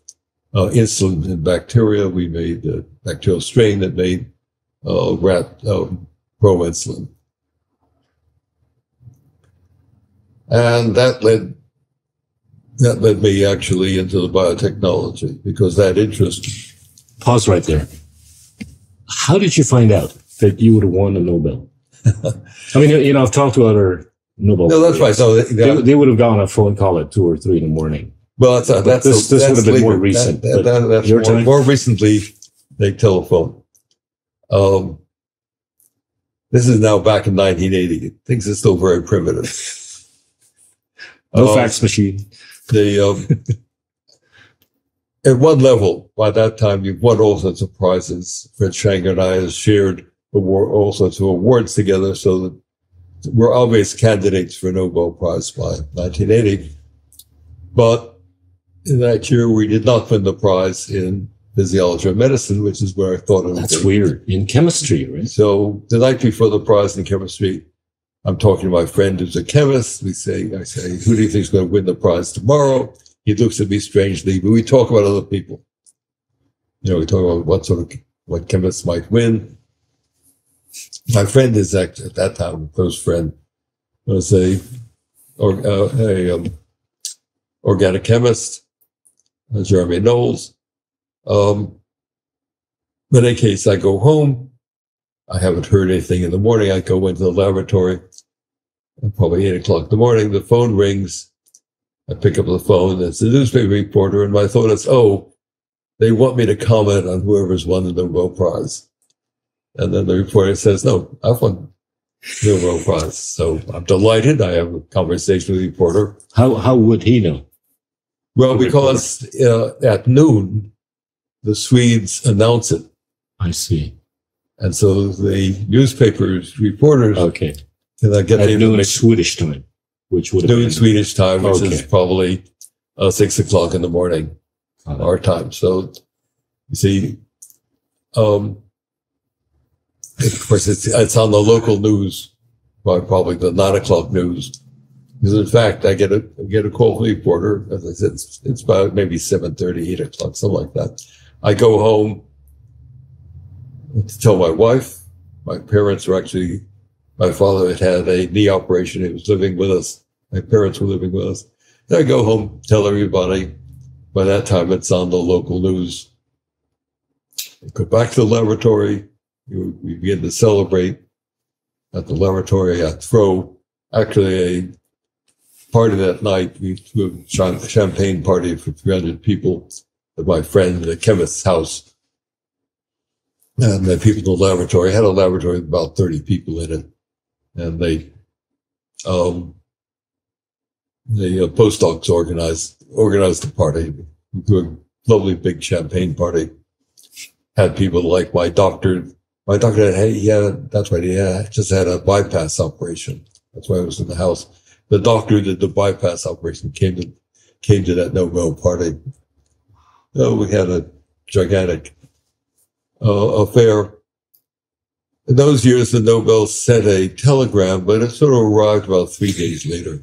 insulin in bacteria. We made a bacterial strain that made rat proinsulin. And that led me actually into the biotechnology because that interest. Pause right there. How did you find out that you would have won a Nobel? I mean, I've talked to other Nobel. No, that's right. So they would have gone a phone call at 2 or 3 in the morning. Well, this would have been more recent. That's more recently, they telephone. This is now back in 1980. Things are still very primitive. No fax machine. At one level, by that time, you've won all sorts of prizes. Fred Sanger and I have shared all sorts of awards together, so that we're obvious candidates for a Nobel Prize by 1980. But in that year, we did not win the prize in physiology or medicine, which is where I thought it would That's be. weird. In chemistry, right? So the night before the prize in chemistry, I'm talking to my friend who's a chemist. I say, who do you think is going to win the prize tomorrow? He looks at me strangely, but we talk about other people. We talk about what chemists might win. My friend is actually, at that time, a close friend, was a organic chemist, Jeremy Knowles. In any case, I go home. I haven't heard anything in the morning. I go into the laboratory, probably 8 o'clock in the morning. The phone rings. I pick up the phone. It's a newspaper reporter, and my thought is, they want me to comment on whoever's won the Nobel Prize. And then the reporter says, no, I've won the Nobel Prize. So I'm delighted. I have a conversation with the reporter. How would he know? Well, because at noon, the Swedes announce it. I see. And so the newspapers, reporters, Okay. get At the noon Swedish time, which would have noon been Swedish time, which is Okay. probably 6 o'clock in the morning, our time. So you see, of course, it's on the local news, probably the 9 o'clock news. Because in fact, I get a call from the reporter. As I said, it's about maybe 7:30, 8 o'clock, something like that. I go home to tell my wife. My parents were actually, my father had had a knee operation. He was living with us. My parents were living with us. Then I go home, tell everybody. By that time, it's on the local news. I go back to the laboratory. We begin to celebrate at the laboratory. I throw actually a party that night. We threw a champagne party for 300 people at my friend, the chemist's house. And the people in the laboratory had a laboratory with about 30 people in it. And the postdocs organized the party. We threw a lovely big champagne party. Had people like my doctor. My doctor that's right. He just had a bypass operation. That's why I was in the house. The doctor who did the bypass operation came to that Nobel party. We had a gigantic affair. In those years, the Nobel sent a telegram, but it sort of arrived about 3 days later.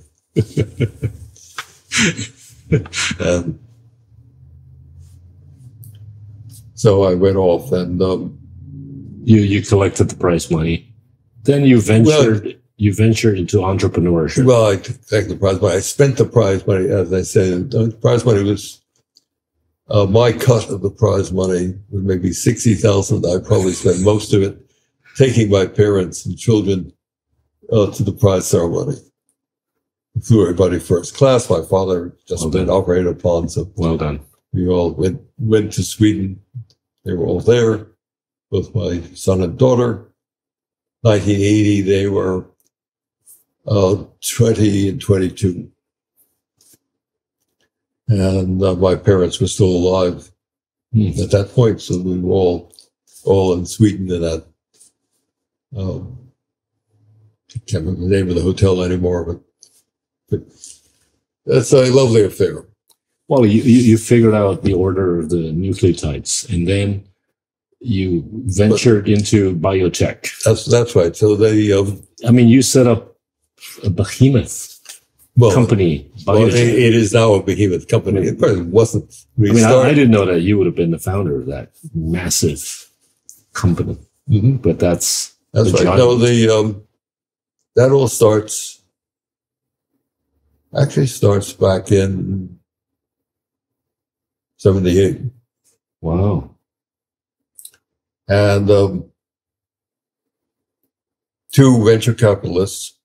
And so I went off, and you collected the prize money. Then you ventured into entrepreneurship. well, I took the prize money. I spent the prize money, as I said. The prize money was my cut of the prize money was maybe $60,000. I probably spent most of it taking my parents and children to the prize ceremony. Flew everybody first class. My father just been operated upon, so Well done. we all went to Sweden. They were all there, both my son and daughter. 1980, they were 20 and 22. And my parents were still alive at that point, so we were all in Sweden in that. I can't remember the name of the hotel anymore, but that's a lovely affair. Well, you figured out the order of the nucleotides, and then you ventured into biotech. That's right. So they, you set up a behemoth company. Well, Biotech. it is now a behemoth company. It probably wasn't. I didn't know that you would have been the founder of that massive company, but that's right. giant. No, that all starts back in 78. Wow. And two venture capitalists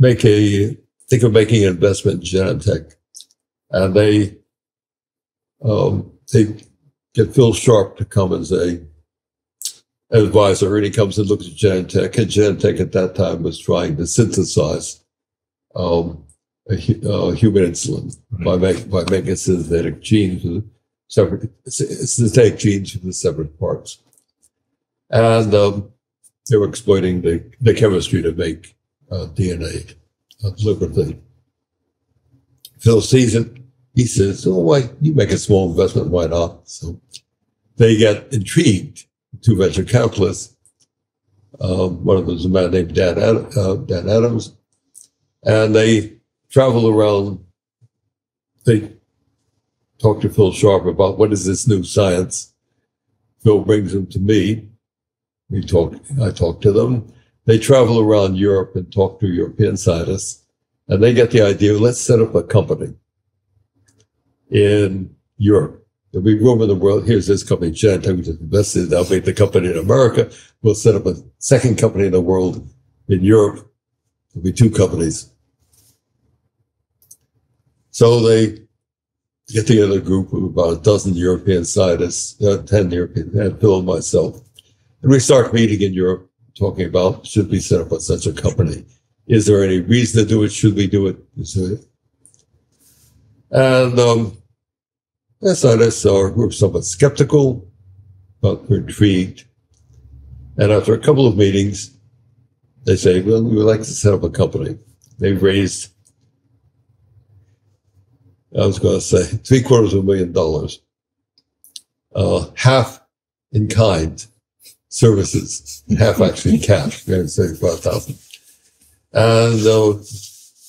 think of making an investment in Genentech, and they get Phil Sharp to come as an advisor, and he comes and looks at Genentech, and Genentech at that time was trying to synthesize human insulin by making synthetic genes with synthetic genes with the separate parts, and they were exploiting the chemistry to make DNA deliberately. Phil sees it. He says, "Oh, why you make a small investment? Why not?" So they get intrigued. Two venture capitalists. One of them is a man named Dan Adams, and they travel around. They talk to Phil Sharp about what is this new science. Phil brings them to me. I talk to them. They travel around Europe and talk to European scientists, and they get the idea, let's set up a company in Europe. There'll be room in the world. Here's this company, Genentech, which is invested. They'll make the company in America. We'll set up a second company in the world in Europe. There'll be two companies. So they get together a group of about a dozen European scientists, 10 European, and Phil and myself. And we start meeting in Europe, talking about, should we set up such a company? Is there any reason to do it? Should we do it? And the scientists were somewhat skeptical, but were intrigued. And after a couple of meetings, they say, well, we would like to set up a company. They raised, I was going to say, $750,000, half in kind services, half actually in cash, $375,000. And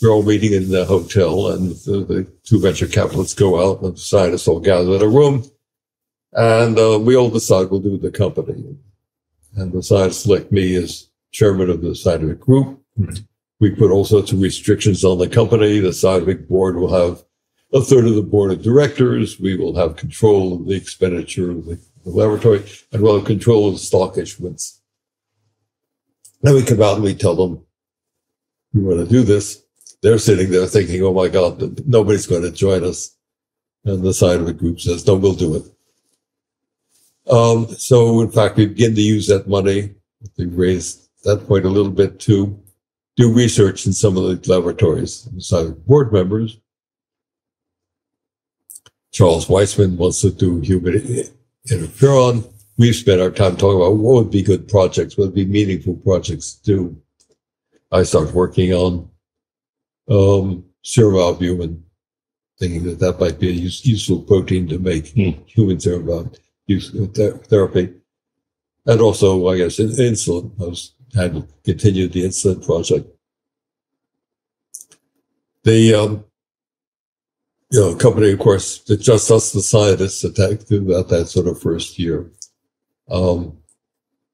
we're all meeting in the hotel, and the two venture capitalists go out, and the scientists all gather in a room, and we all decide we'll do the company. And the scientists select me as chairman of the scientific group. Mm-hmm. We put all sorts of restrictions on the company. The scientific board will have a third of the board of directors. We will have control of the expenditure of the laboratory, and we'll have control of the stock issuance. Then we come out and we tell them we want to do this. They're sitting there thinking, oh my God, nobody's going to join us. And the scientific group says, no, we'll do it. So in fact, we begin to use that money. We raised at that point a little bit to do research in some of the laboratories. The scientific board members, Charles Weissman wants to do human interferon. We've spent our time talking about what would be good projects, what would be meaningful projects to do. I started working on serum albumin, thinking that that might be a useful protein to make human serum therapy. And also, I guess, insulin. I had to continue the insulin project. The company, of course, just us, the scientists, attacked throughout that sort of first year.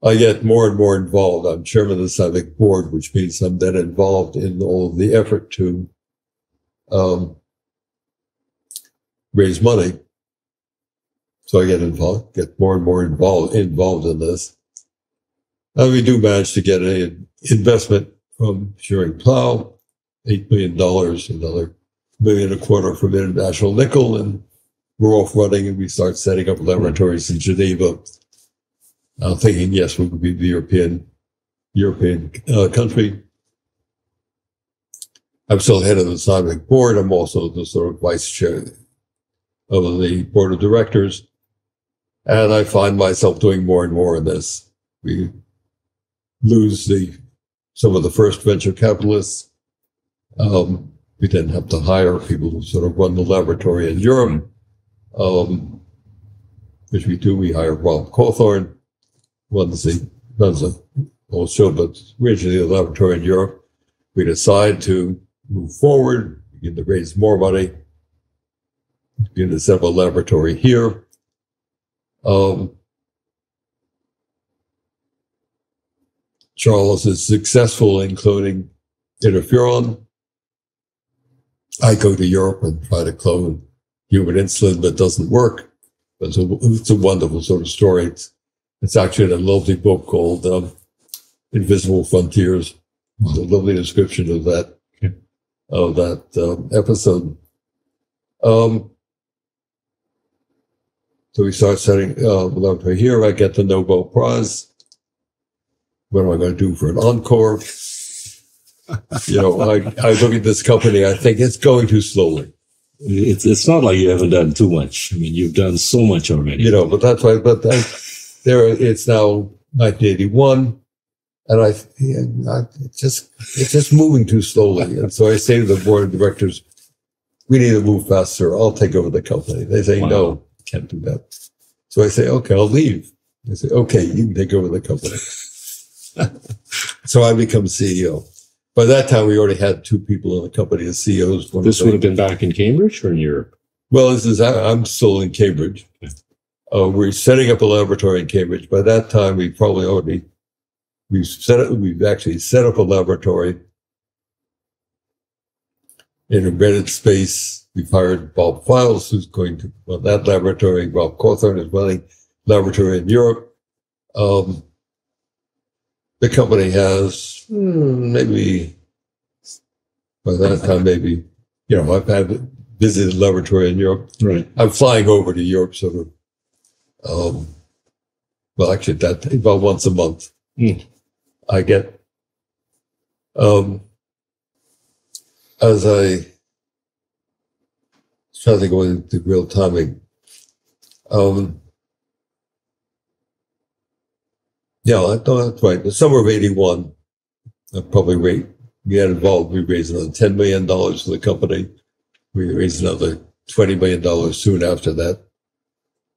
I get more and more involved. I'm chairman of the scientific board, which means I'm then involved in all of the effort to raise money. So I get more and more involved in this. And we do manage to get an investment from Schering-Plough, $8 million, another $1.25 million from International Nickel, and we're off running, and we start setting up laboratories in Geneva. Thinking, yes, we would be the European country. I'm still head of the scientific board. I'm also the sort of vice chair of the board of directors. And I find myself doing more and more in this. We lose some of the first venture capitalists. We then have to hire people who sort of run the laboratory in Europe, which we do. We hire Rob Cawthorn, runs the whole show, but originally the laboratory in Europe. We decide to move forward, begin to raise more money, begin to set up a laboratory here. Charles is successful in cloning interferon. I go to Europe and try to clone human insulin, but it doesn't work. It's a wonderful sort of story. It's actually in a lovely book called Invisible Frontiers. It's a lovely description of that episode. So we start setting the laboratory here. I get the Nobel Prize. What am I going to do for an encore? I look at this company. I think it's going too slowly. It's not like you haven't done too much. I mean, you've done so much already. But that's why. It's now 1981, and it's just moving too slowly. And so I say to the board of directors, we need to move faster. I'll take over the company. They say, Wow. no, can't do that. So I say, okay, I'll leave. They say, okay, you can take over the company. So I become CEO. By that time, we already had two people in the company as CEOs. This would have been back in Cambridge or in Europe? Well, I'm still in Cambridge. We're setting up a laboratory in Cambridge. By that time, we've actually set up a laboratory in embedded space. We've hired Bob Files, who's going to run that laboratory. Rob Cawthorn is running laboratory in Europe. The company has maybe, by that time, maybe, I've had visited laboratory in Europe. Right. I'm flying over to Europe sort of, well, actually, about once a month. I get, as I try to go into real timing, yeah, I thought that's right. The summer of '81, we got involved. We raised another $10 million for the company. We raised another $20 million soon after that.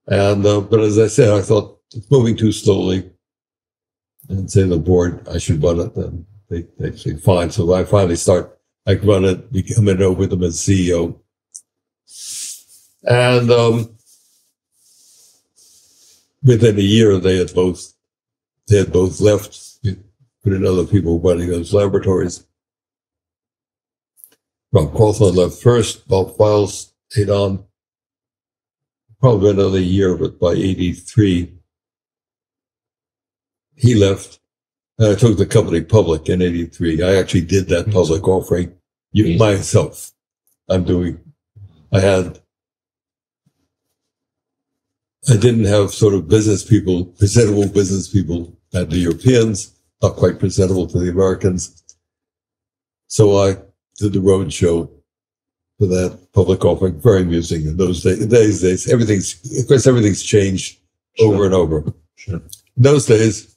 And, but as I said, I thought it's moving too slowly. And say the board, I should run it. And they say, fine. So I run it, become in over them as CEO. And, within a year, they had both left, put in other people running those laboratories. Rob Cawthorn left first, Bob Files stayed on probably another year, but by '83, he left. And I took the company public in '83. I actually did that public offering myself. I didn't have sort of presentable business people at the Europeans, not quite presentable to the Americans. So I did the road show for that public offering. Very amusing in those days. Everything's changed over and over. Sure. In those days,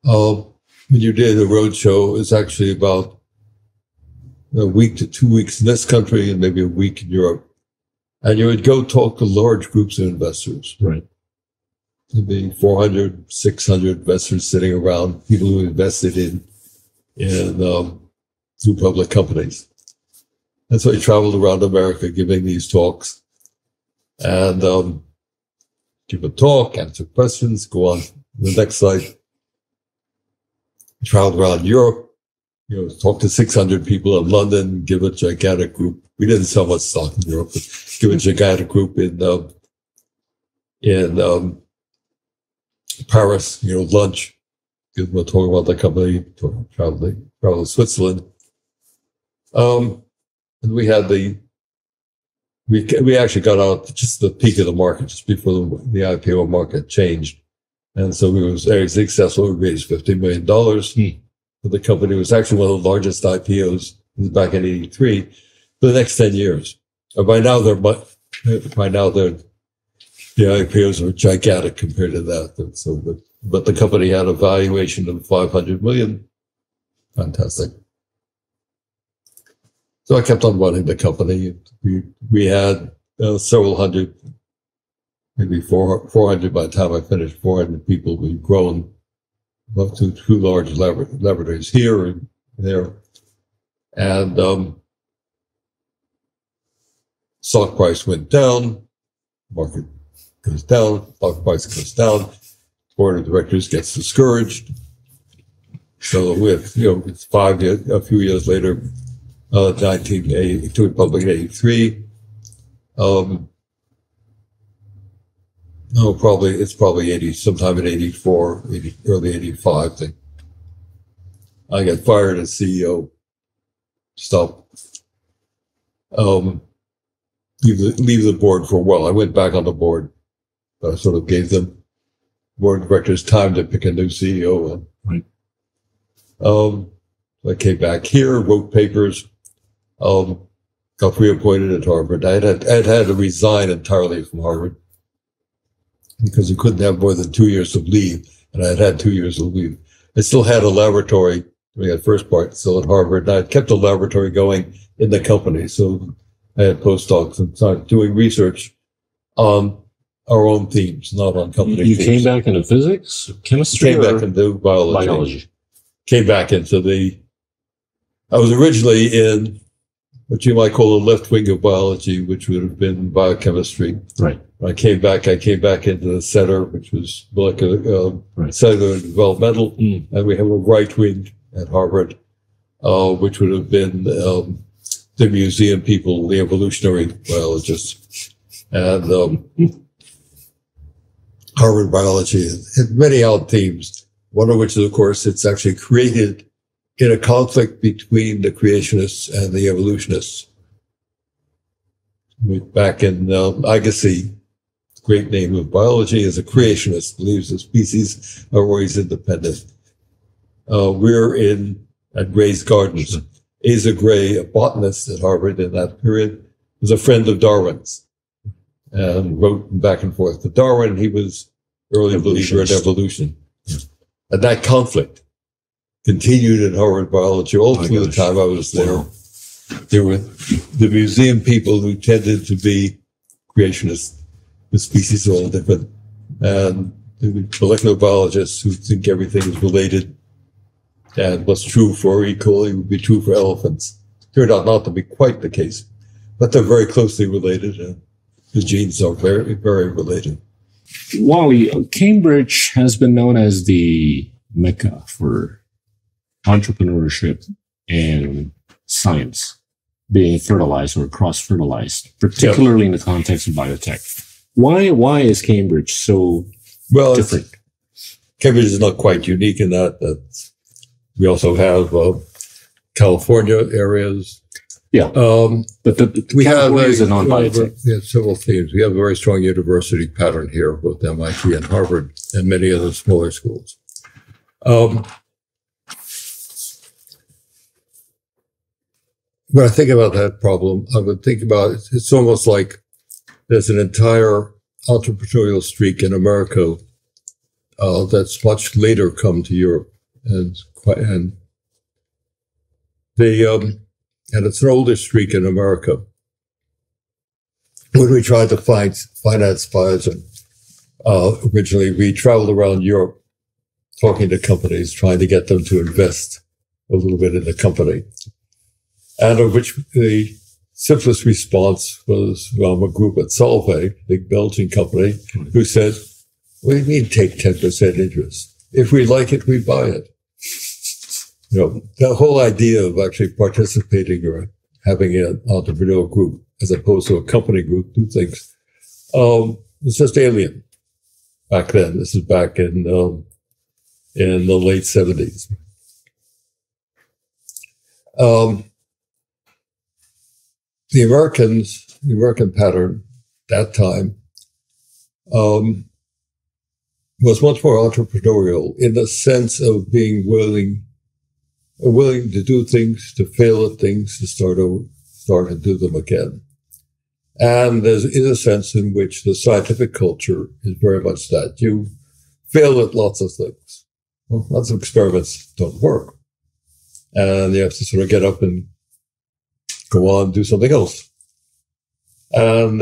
when you did a road show, it's actually about a week to 2 weeks in this country and maybe a week in Europe. And you would go talk to large groups of investors. Right. There'd be 400, 600 investors sitting around, people who invested in two public companies. And so I traveled around America giving these talks and give a talk, answer questions, go on to the next slide. Traveled around Europe, talk to 600 people in London, give a gigantic group. We didn't sell much stock in Europe, but give a gigantic group in Paris, lunch. We'll talk about the company, travel to Switzerland. And we had we actually got out just the peak of the market, just before the IPO market changed. And so we was very successful. We raised $50 million. The company was actually one of the largest IPOs back in '83 for the next 10 years. By now the IPOs are gigantic compared to that. So, but the company had a valuation of $500 million. Fantastic. So I kept on running the company. We had several hundred, maybe 400 by the time I finished, 400 people. We've grown up to two large laboratories here and there. And stock price went down, market goes down, stock price goes down, board of directors gets discouraged. So with, it's a few years later, 1980, to public in '83. It's probably 80, sometime in '84, early '85 thing. I got fired as CEO. Stop. Leave the board for a while. I went back on the board, but I sort of gave them board of directors time to pick a new CEO. Right. I came back here, wrote papers, got reappointed at Harvard. I had to resign entirely from Harvard because you couldn't have more than 2 years of leave, and I had 2 years of leave. I still had a laboratory We had first part still at Harvard. And I kept the laboratory going in the company. So I had postdocs and started doing research on our own themes, not on company You themes. came back into physics, chemistry, Came back into biology. biology? Came back into I was originally in what you might call the left wing of biology, which would have been biochemistry. Right. When I came back into the center, which was molecular, Right. cellular and developmental. Mm. And we have a right wing at Harvard, which would have been the museum people, the evolutionary biologists. And Harvard biology had many odd themes, one of which is, of course, it's actually created in a conflict between the creationists and the evolutionists. Back in Agassiz, great name of biology, is a creationist, believes the species are always independent. We're at Gray's Gardens. Asa Gray, a botanist at Harvard in that period, was a friend of Darwin's and wrote back and forth to Darwin. He was early believer in evolution. Yeah. And that conflict continued in Harvard biology all through the time I was there. Wow. There were the museum people who tended to be creationists. The species are all different. And the molecular biologists who think everything is related. And what's true for E. coli would be true for elephants. Turned out not to be quite the case. But they're very closely related. And the genes are very, very related. Wally, Cambridge has been known as the mecca for entrepreneurship and science being fertilized or cross-fertilized, particularly in the context of biotech. Why is Cambridge so different? Cambridge is not quite unique in that we also have California areas. Yeah, but we have is a non-biotech. We have several themes. We have a very strong university pattern here, both MIT and Harvard, and many other smaller schools. When I think about that problem, I would think about it's almost like there's an entire entrepreneurial streak in America that's much later come to Europe, and it's an older streak in America. When we tried to finance Biogen, originally we traveled around Europe talking to companies, trying to get them to invest a little bit in the company. And of which the simplest response was from a group at Solvay, a big Belgian company, who said, "What do you mean take 10% interest? If we like it, we buy it." You know, the whole idea of actually participating or having an entrepreneurial group as opposed to a company group do things, it's just alien back then. This is back in the late 70s. The American pattern that time was much more entrepreneurial in the sense of being willing to do things, to fail at things, to start and do them again. And there's in a sense in which the scientific culture is very much that. You fail at lots of things. Well, lots of experiments don't work. And you have to sort of get up and go on and do something else. And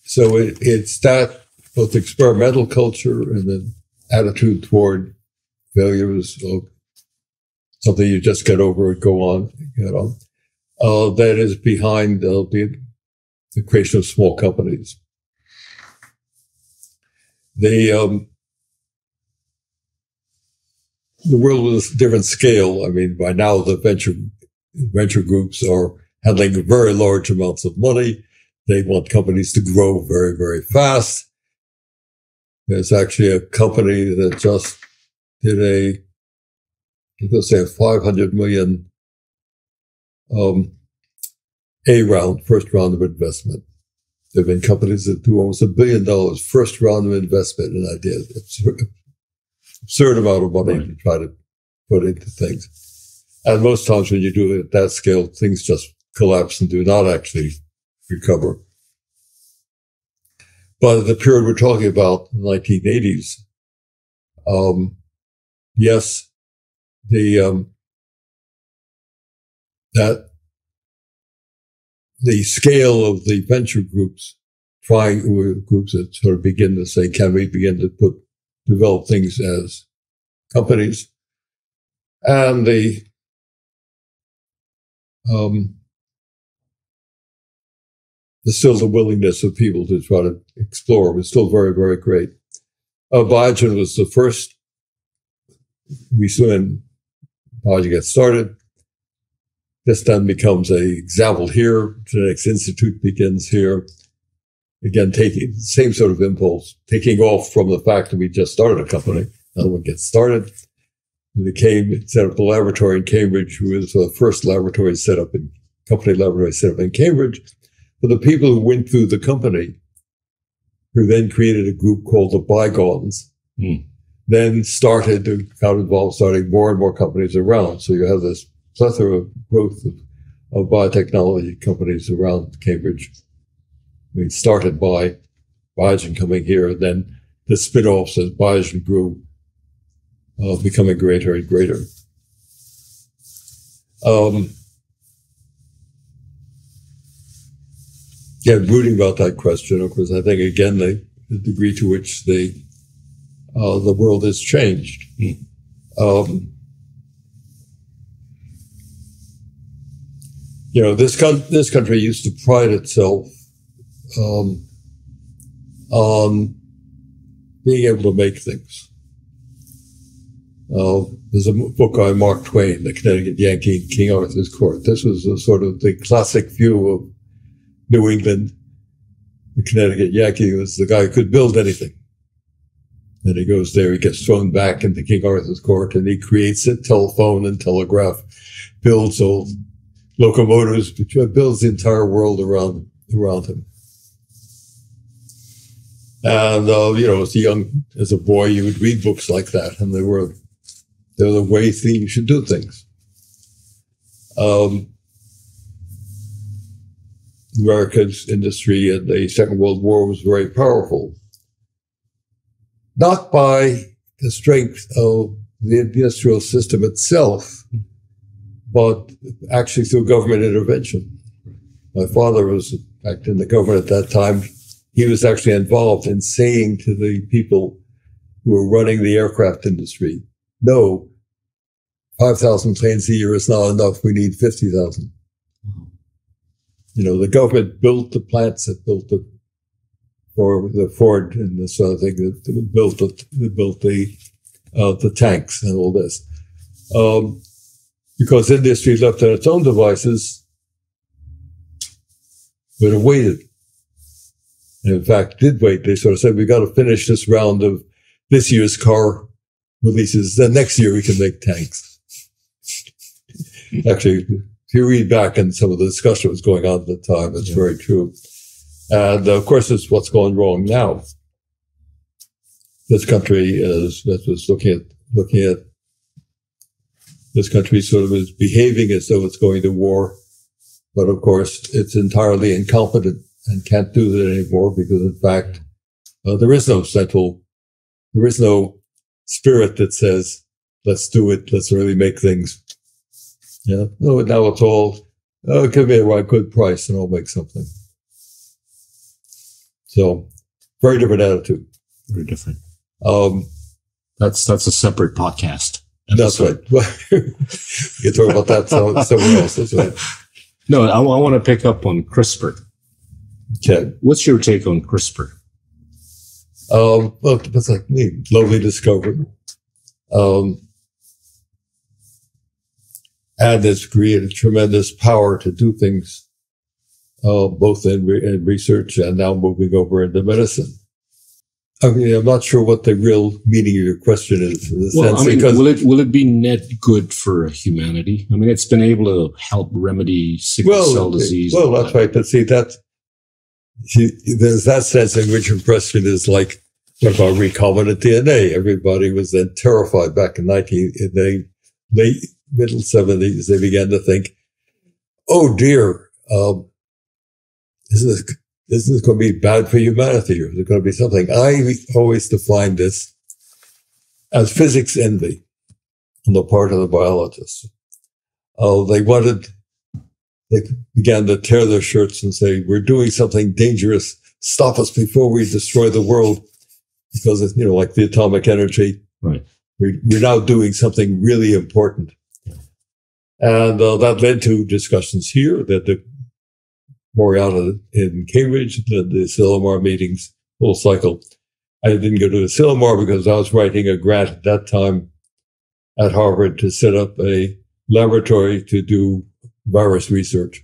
so it's that both experimental culture and then attitude toward failures of something you just get over and go on, that is behind the creation of small companies. The world was a different scale. I mean, by now the venture groups are handling very large amounts of money. They want companies to grow very, very fast. There's actually a company that just did a $500 million first round of investment. There have been companies that do almost $1 billion first round of investment in ideas. It's absurd amount of money to try to put into things. And most times when you do it at that scale, things just collapse and do not actually recover. But the period we're talking about, the 1980s, yes, that the scale of the venture groups groups that sort of begin to say, can we begin to develop things as companies? And there's still the willingness of people to try to explore was still very, very great. Biogen was the first. We soon Biogen gets started. This then becomes an example here. Genetics Institute begins here. Again, taking the same sort of impulse, taking off from the fact that we just started a company. Another one gets started. It set up a laboratory in Cambridge, who was the first company laboratory set up in Cambridge. But the people who went through the company, who then created a group called the Bygones, then started to got involved, starting more and more companies around. So you have this plethora of growth of biotechnology companies around Cambridge. We started by Biogen coming here, and then the spin-offs as Biogen grew, becoming greater and greater. Brooding about that question, of course, I think, again, the degree to which the world has changed. This country used to pride itself on being able to make things. There's a book by Mark Twain, The Connecticut Yankee in King Arthur's Court. This was a sort of the classic view of New England. The Connecticut Yankee was the guy who could build anything. And he goes there, he gets thrown back into King Arthur's Court, and he creates a telephone and telegraph, builds old locomotives, builds the entire world around him. And, as a boy, you would read books like that, and they're the way you should do things. America's industry in the Second World War was very powerful. Not by the strength of the industrial system itself, but actually through government intervention. My father was, in fact, in the government at that time. He was actually involved in saying to the people who were running the aircraft industry, no, 5,000 planes a year is not enough. We need 50,000. The government built the plants that built for the Ford and this other thing that built the tanks and all this. Because industry left on its own devices would have waited. And in fact, did wait. They sort of said, we've got to finish this round of this year's car releases. Then next year we can make tanks. Actually, if you read back in some of the discussion that was going on at the time, it's very true. And of course, it's what's going wrong now. This country is looking at this country sort of is behaving as though it's going to war. But of course, it's entirely incompetent and can't do that anymore because, in fact, there is no spirit that says, let's do it, let's really make things. No, now it's all, give me a right good price and I'll make something. So, very different attitude. Very different. That's a separate podcast. That's right. You talk about that somewhere else. That's right. No, I want to pick up on CRISPR. Okay. What's your take on CRISPR? Well, it's like me, lovely discovery. And it's created tremendous power to do things, both in research and now moving over into medicine. I mean, I'm not sure what the real meaning of your question is. In the sense, because will it be net good for humanity? I mean, it's been able to help remedy sickle cell disease. Well, that's right. But see, there's that sense in which your question is like, what about recombinant DNA? Everybody was then terrified back in the late middle 70s. They began to think, oh dear, isn't this going to be bad for humanity, or is it going to be something? I always define this as physics envy. on the part of the biologists. They began to tear their shirts and say, we're doing something dangerous. Stop us before we destroy the world. Because it's, like the atomic energy. Right. We're now doing something really important. And that led to discussions here that the Moriata in Cambridge, the Asilomar meetings, whole cycle. I didn't go to Asilomar because I was writing a grant at that time at Harvard to set up a laboratory to do virus research.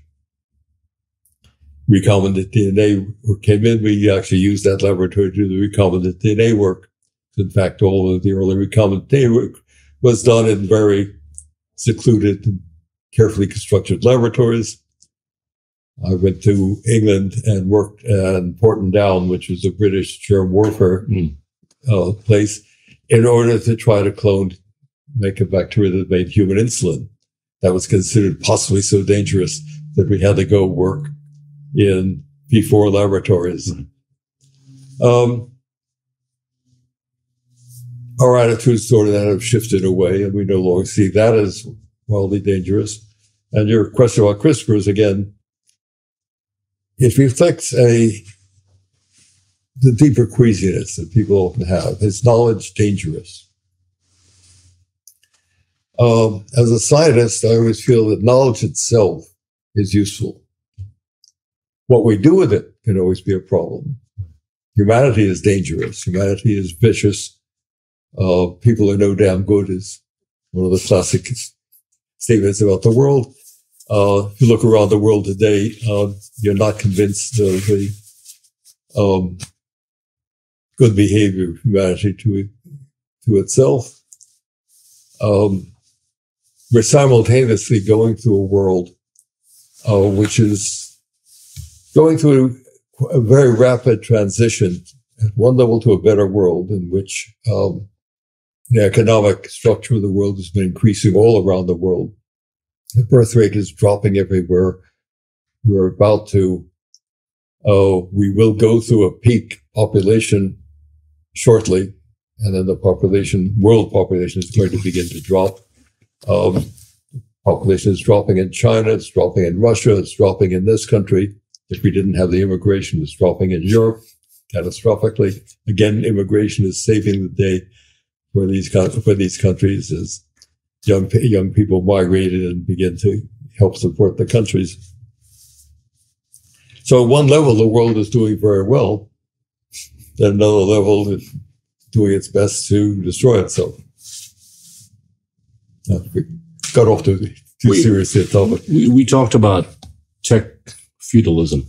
Recombinant DNA came in. We actually used that laboratory to do the recombinant DNA work. In fact, all of the early recombinant DNA work was done in very secluded and carefully constructed laboratories. I went to England and worked at Porton Down, which was a British germ warfare place, in order to try to make a bacteria that made human insulin. That was considered possibly so dangerous that we had to go work in P4 laboratories. Our attitudes toward that have shifted away, and we no longer see that as wildly dangerous. And your question about CRISPR is, again, it reflects the deeper queasiness that people often have. Is knowledge dangerous? As a scientist, I always feel that knowledge itself is useful. What we do with it can always be a problem. Humanity is dangerous. Humanity is vicious. People are no damn good is one of the classic statements about the world. If you look around the world today, you're not convinced of the good behavior of humanity to itself. We're simultaneously going through a world which is going through a very rapid transition at one level to a better world in which the economic structure of the world has been increasing all around the world. The birth rate is dropping everywhere. We're about to, we will go through a peak population shortly, and then the world population is going to begin to drop. Population is dropping in China, it's dropping in Russia, it's dropping in this country. If we didn't have the immigration, it's dropping in Europe catastrophically. Again, immigration is saving the day for these countries as young people migrated and begin to help support the countries. So at one level, the world is doing very well. At another level, it's doing its best to destroy itself. We got off to too seriously a topic. We talked about tech feudalism.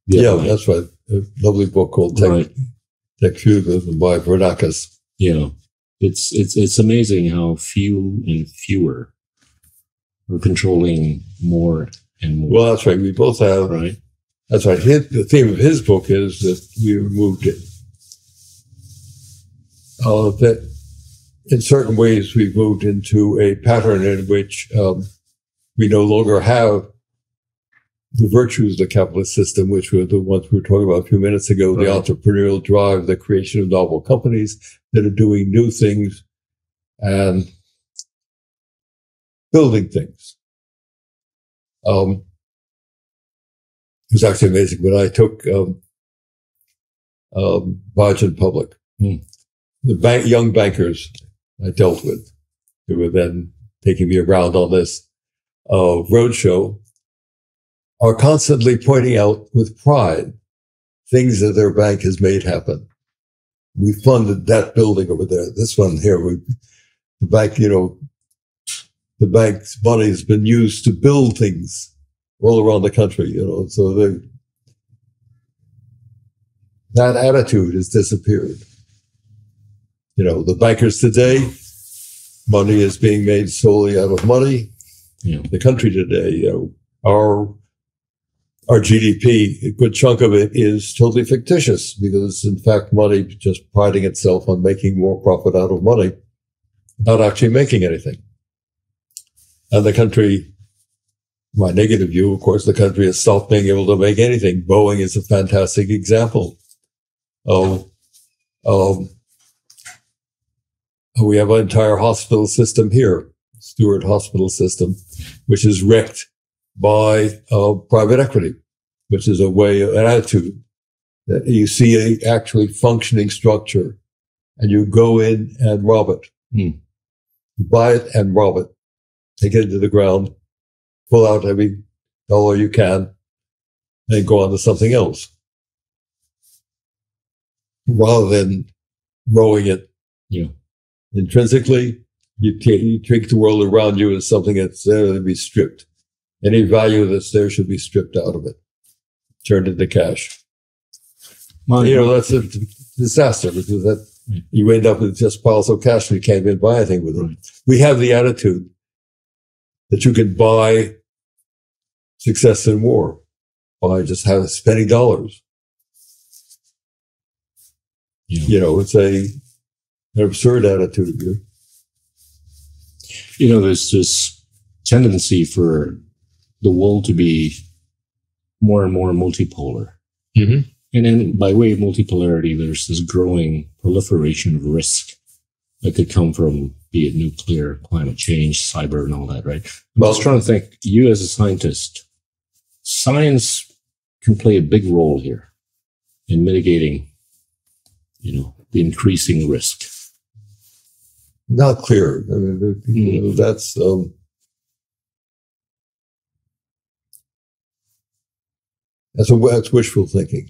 Yeah, that's right. A lovely book called Tech Feudalism by Vernakis. Yeah. It's amazing how few and fewer are controlling more and more. Well, that's right. We both have. Right. That's right. The theme of his book is that we moved it. That in certain ways we've moved into a pattern in which we no longer have the virtues of the capitalist system, which were the ones we were talking about a few minutes ago, the entrepreneurial drive, the creation of novel companies that are doing new things and building things. It was actually amazing when I took Biogen public. The young bankers I dealt with, who were then taking me around on this roadshow, are constantly pointing out with pride things that their bank has made happen. We funded that building over there. This one here, the bank, the bank's money has been used to build things all around the country, so that attitude has disappeared. The bankers today, money is being made solely out of money. Yeah. The country today, our GDP, a good chunk of it is totally fictitious because it's in fact money just priding itself on making more profit out of money, not actually making anything. And the country, my negative view, of course, the country has stopped being able to make anything. Boeing is a fantastic example of We have an entire hospital system here, Stewart Hospital System, which is wrecked by private equity, which is an attitude that you see a actually functioning structure and you go in and rob it. You buy it and rob it, take it into the ground, pull out every dollar you can, and go on to something else. Rather than growing it intrinsically, you treat the world around you as something that's there to be stripped. Any value that's there should be stripped out of it, turned into cash. That's a disaster because you end up with just piles of cash and you can't even buy anything with it. Right. We have the attitude that you can buy success in war by just spending dollars. It's an absurd attitude. There's this tendency for the world to be more and more multipolar. Mm-hmm. And then by way of multipolarity, there's this growing proliferation of risk that could come from, be it nuclear, climate change, cyber, and all that, right? I'm just trying to think, you as a scientist, science can play a big role here in mitigating, the increasing risk. Not clear. I mean, that's wishful thinking.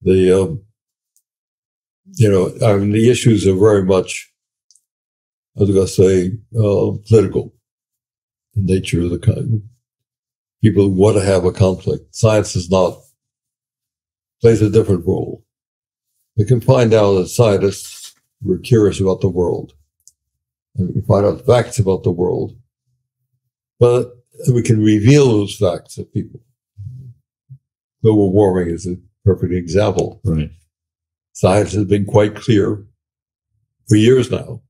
The issues are very much, I was going to say, political. The nature of the kind. People want to have a conflict. Science plays a different role. We can find out that scientists were curious about the world, and we can find out facts about the world, but we can reveal those facts to people. Global warming is a perfect example. Right. Science has been quite clear for years now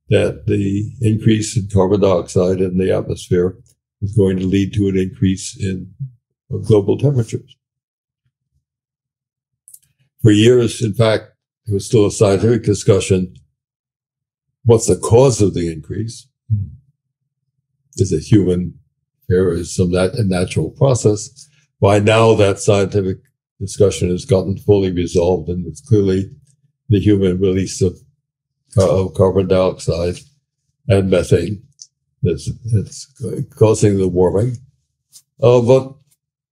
that the increase in carbon dioxide in the atmosphere is going to lead to an increase in global temperatures. For years, in fact, it was still a scientific discussion. What's the cause of the increase? Is it human? There is some a natural process. By now, that scientific discussion has gotten fully resolved, and it's clearly the human release of carbon dioxide and methane that's causing the warming. But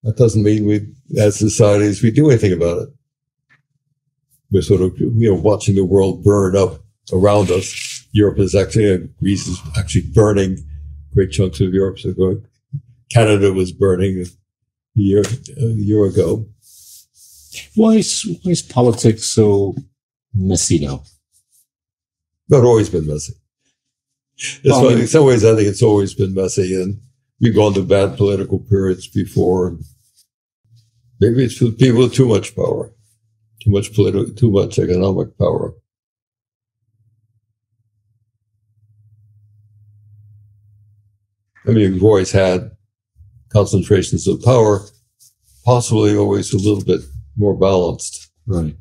that doesn't mean we, as societies, we do anything about it. We're sort of, watching the world burn up around us. Europe is actually, Greece is actually burning. Great chunks of Europe. So Canada was burning a year ago. Why is politics so messy now? It's always been messy. In some ways, I think it's always been messy, and we've gone to bad political periods before. Maybe it's for people with too much power, too much economic power. I mean, we've always had concentrations of power, possibly always a little bit more balanced. Right.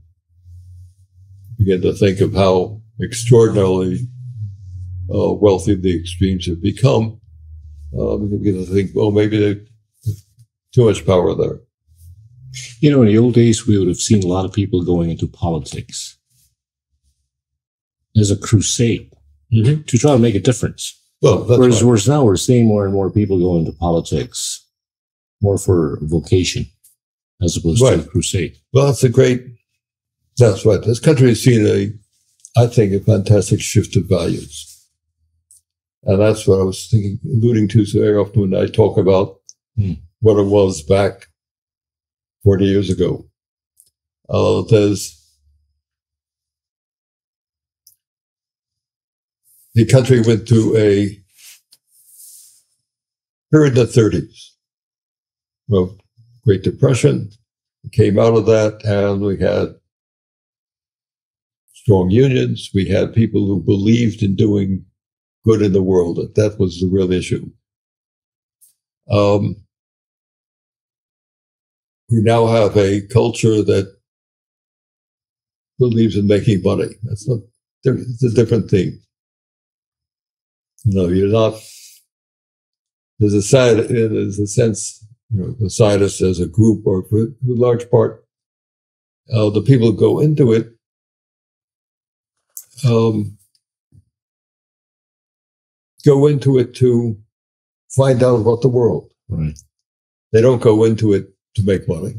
Begin to think of how extraordinarily wealthy the extremes have become. We begin to think, well, maybe there's too much power there. In the old days, we would have seen a lot of people going into politics as a crusade to try to make a difference. Well, whereas now we're seeing more and more people go into politics more for vocation as opposed to a crusade. Well, that's right. This country has seen I think, a fantastic shift of values. And that's what I was alluding to so very often when I talk about what it was back 40 years ago. The country went through a period in the 30s. Well, Great Depression came out of that, and we had strong unions. We had people who believed in doing good in the world. That was the real issue. We now have a culture that believes in making money. That's not, it's a different thing. You're not, there's a sense, the scientists as a group, or for the large part, the people who go into it, go into it to find out about the world. Right. They don't go into it to make money.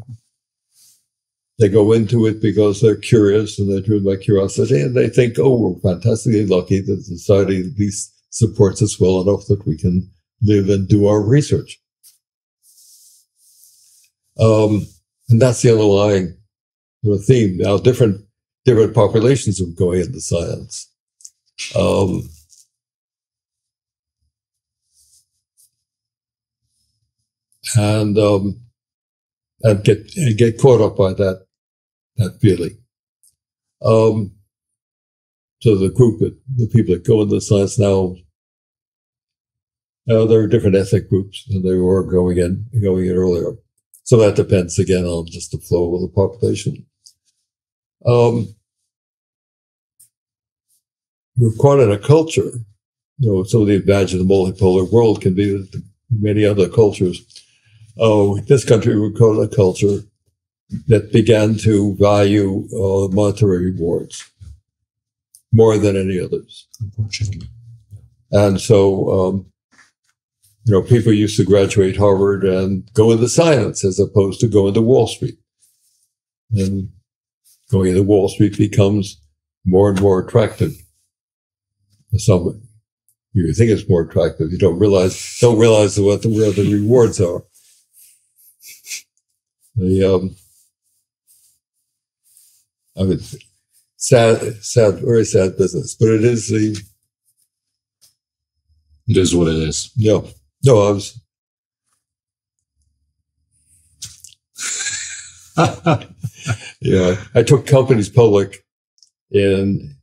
They go into it because they're curious and they're driven by curiosity, and they think, oh, we're fantastically lucky that society at least supports us well enough that we can live and do our research. And that's the underlying theme. Now, different populations are going into science. And get caught up by that feeling. So the people that go into science now, there are different ethnic groups than they were going in earlier. So that depends again on just the flow of the population. We're caught in a culture. Some of the advantage of the multipolar world can be that many other cultures. This country we're caught in a culture that began to value monetary rewards more than any others, unfortunately. And so, people used to graduate Harvard and go into science as opposed to go into Wall Street. And going into Wall Street becomes more and more attractive. Some you think it's more attractive. You don't realize where the rewards are. Very sad business, but it is It is what it is. No, I took companies public in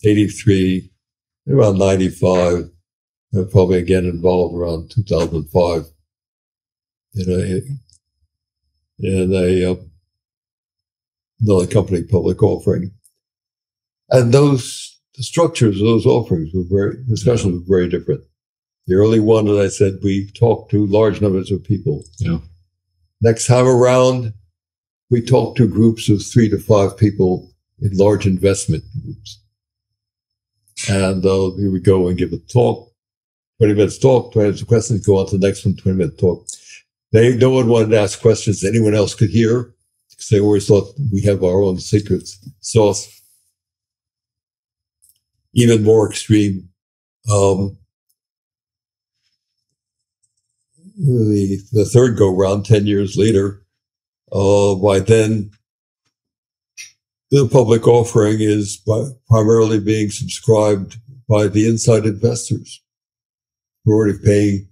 83, around 95, and probably again involved around 2005 in another company public offering. And the structures of those offerings discussions were very different. The early one, as I said, we talked to large numbers of people. Yeah. Next time around, we talked to groups of 3 to 5 people in large investment groups. And we would go and give a talk, 20 minutes talk, 20 minutes questions, go on to the next one, 20-minute talk. No one wanted to ask questions anyone else could hear, because they always thought we have our own secret sauce. Even more extreme, the third go-round, 10 years later, by then, the public offering is primarily being subscribed by the inside investors who are already paying,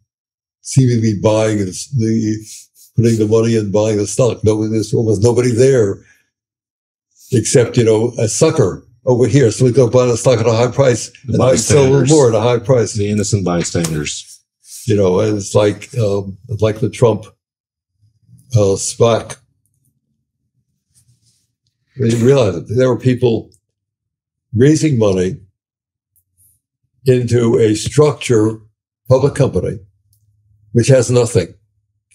seemingly putting the money and buying the stock. There's almost nobody there except, a sucker over here. So we go buy the stock at a high price and I sell a little more at a high price. The innocent bystanders. And it's like the Trump SPAC. You realize that there were people raising money into a public company, which has nothing,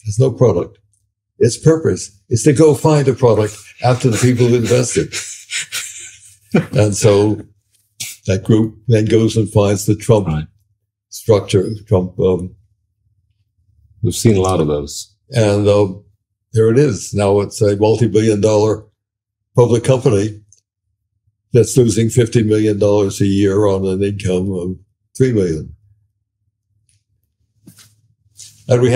has no product. Its purpose is to go find a product after the people who invested. And so that group then goes and finds the Trump structure, We've seen a lot of those. And there it is. Now it's a multi-billion-dollar public company that's losing $50 million a year on an income of $3 million. And we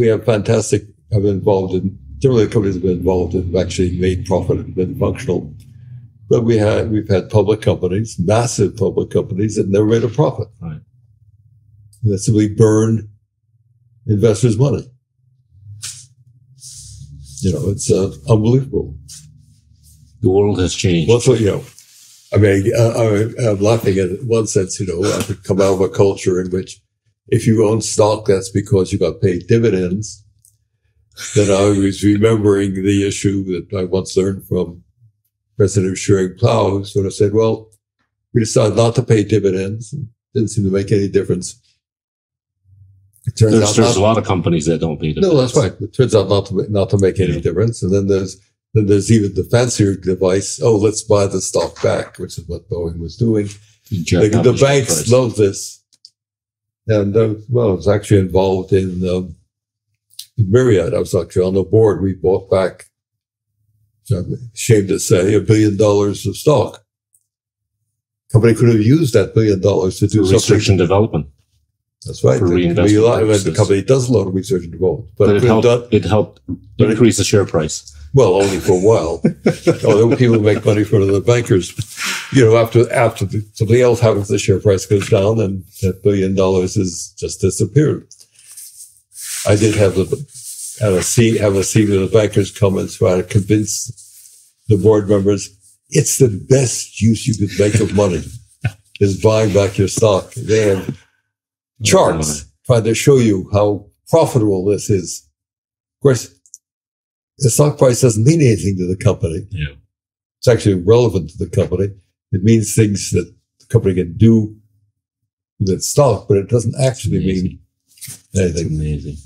have fantastic, generally the companies have been involved in, have actually made profit and been functional. But we've had public companies, massive public companies that never made a profit. Right. That simply burned investors' money. It's unbelievable. The world has changed. Well, I'm laughing at it in one sense, I could come out of a culture in which if you own stock, that's because you got paid dividends. Then I was remembering the issue that I once learned from president of Schering-Plough, who sort of said, well, we decided not to pay dividends. It didn't seem to make any difference. It turns out There's a lot of companies that don't pay dividends. no, that's right. It turns out not to make any difference. And then there's even the fancier device. Oh, let's buy the stock back, which is what Boeing was doing. The banks love this. And, I was actually involved in the Myriad. I was actually on the board. We bought back, I'm ashamed to say, $1 billion of stock. Company could have used that $1 billion to do something. Research and development. That's right. The company does a lot of research and development. But it helped increase the share price. Well, only for a while. Although people make money for the bankers, after something else happens, the share price goes down, and that $1 billion has just disappeared. I did have a seat of the bankers come and try to convince the board members it's the best use you could make of money is buying back your stock. They have charts trying to show you how profitable this is. Of course, the stock price doesn't mean anything to the company. Yeah. It's actually relevant to the company. It means things that the company can do with its stock, but it doesn't actually mean anything. It's amazing.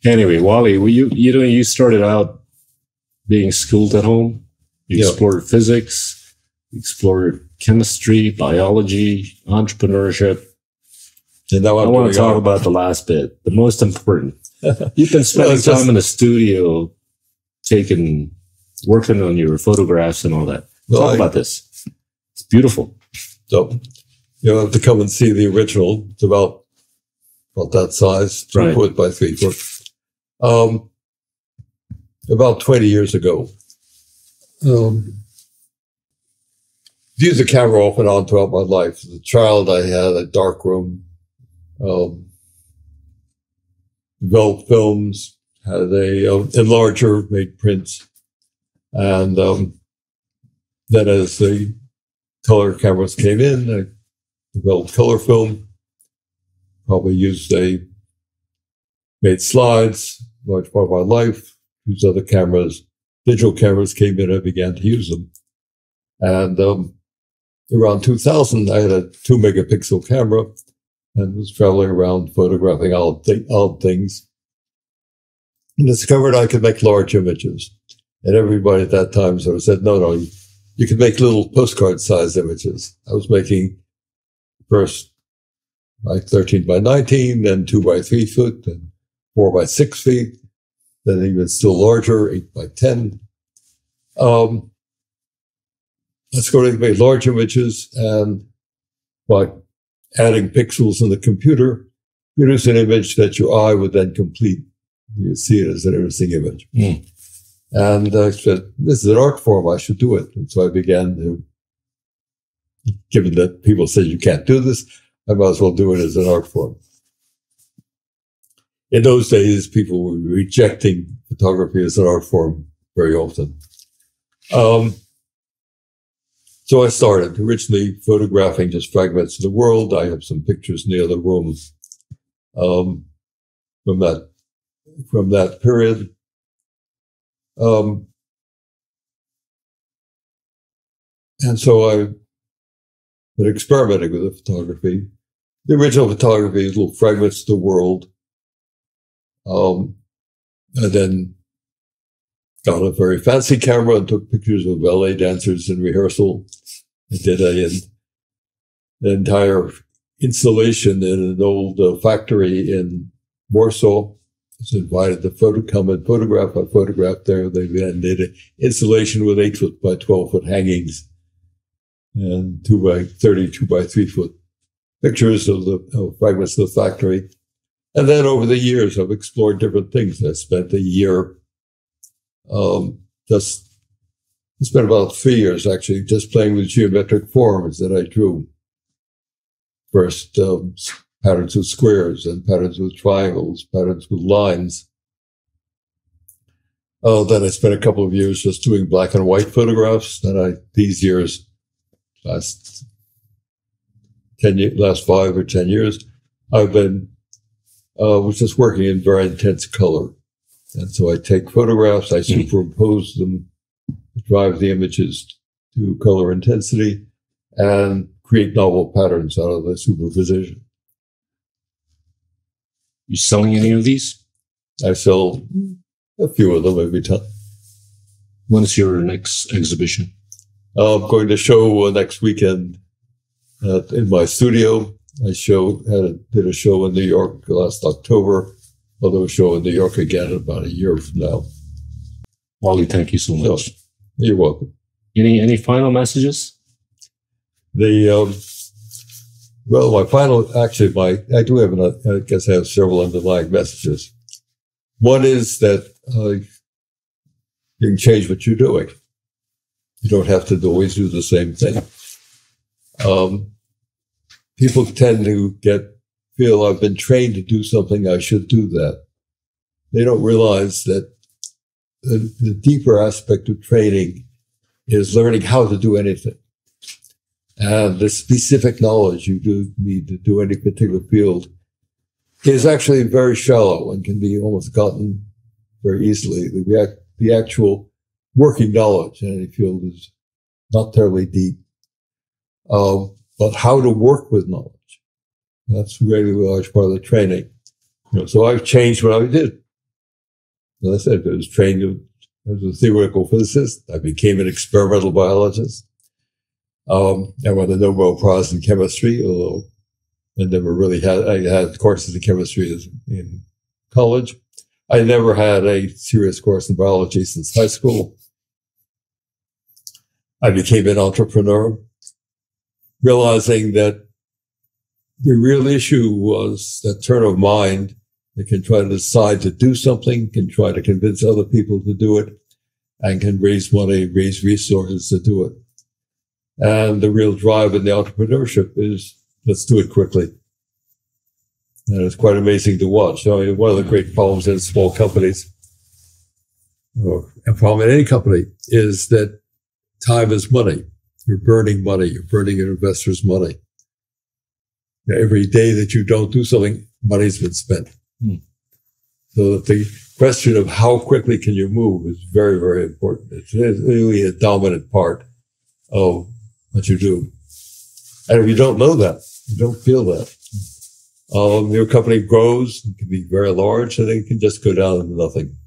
Anyway, Wally, you started out being schooled at home. You explored physics, explored chemistry, biology, entrepreneurship. And now I want to talk about the last bit, the most important. You've been spending time in the studio, working on your photographs and all that. Talk about this. It's beautiful. So, you have to come and see the original. It's about that size, 3 foot by 3 foot. About 20 years ago. Used the camera off and on throughout my life. As a child, I had a dark room, developed films, had a enlarger, made prints. And then as the color cameras came in, I developed color film, made slides, large part of my life, used other cameras. Digital cameras came in, I began to use them. And around 2000, I had a 2 megapixel camera and was traveling around photographing odd things. And discovered I could make large images. And everybody at that time sort of said, no, you can make little postcard-sized images. I was making first like 13 by 19, then 2 by 3 foot, then 4 by 6 feet, then even still larger, 8 by 10. Let's go to make large images, and by adding pixels in the computer, produce an image that your eye would then complete. You see it as an interesting image. Mm. And I said, this is an art form, I should do it. And so I began to, given that people said you can't do this, I might as well do it as an art form. In those days, people were rejecting photography as an art form very often. So I started originally photographing just fragments of the world. I have some pictures in the other room from that period. And so I've been experimenting with the photography. The original photography is little fragments of the world. And then got a very fancy camera and took pictures of ballet dancers in rehearsal. I did an entire installation in an old factory in Warsaw. I was invited to come and photograph. I photographed there. They then did an installation with 8 foot by 12 foot hangings and 2 by 30, 2 by 3 foot pictures of the fragments of the factory. And then over the years, I've explored different things. I spent a year, I spent about 3 years actually just playing with geometric forms that I drew. First, patterns with squares and patterns with triangles, patterns with lines. Then I spent a couple of years just doing black and white photographs. Then these years, last 5 or 10 years, I've been was just working in very intense color. And so I take photographs, I superimpose them drive the images to color intensity, and create novel patterns out of the superposition. You selling any of these? I sell a few of them every time. When is your next exhibition? I'm going to show next weekend in my studio. I did a show in New York last October. I'll do a show in New York again in about a year from now. Wally, thank you so much. You're welcome. Any final messages? I do have, I guess I have several underlying messages. One is that you can change what you're doing. You don't have to always do the same thing. People tend to feel I've been trained to do something, I should do that. They don't realize that the deeper aspect of training is learning how to do anything. And the specific knowledge you do need to do any particular field is actually very shallow and can be almost gotten very easily. The actual working knowledge in any field is not terribly deep. But how to work with knowledge, that's really a large part of the training. So I've changed what I did. As I said, I was trained as a theoretical physicist. I became an experimental biologist. I won the Nobel Prize in chemistry, although I had courses in chemistry in college. I never had a serious course in biology since high school. I became an entrepreneur, realizing that the real issue was that turn of mind that can try to decide to do something, can try to convince other people to do it, and can raise money, raise resources to do it. And the real drive in the entrepreneurship is, let's do it quickly. And it's quite amazing to watch. I mean, one of the great problems in small companies, or a problem in any company, is that time is money. You're burning money. You're burning your investors' money. Every day that you don't do something, money's been spent. So that the question of how quickly can you move is very, very important. It's really a dominant part of what you do. And if you don't know that, you don't feel that, your company grows, it can be very large, and it can just go down to nothing.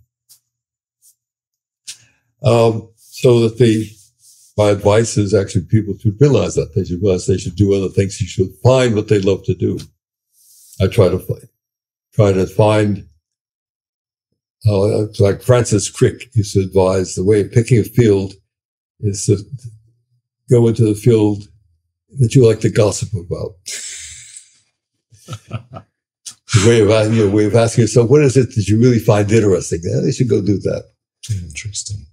So that my advice is actually people should realize that. They should realize they should do other things. You should find what they love to do. I try to find, like Francis Crick used to advise, the way of picking a field is to go into the field that you like to gossip about. The way of asking yourself, what is it that you really find interesting? Yeah, they should go do that. Interesting.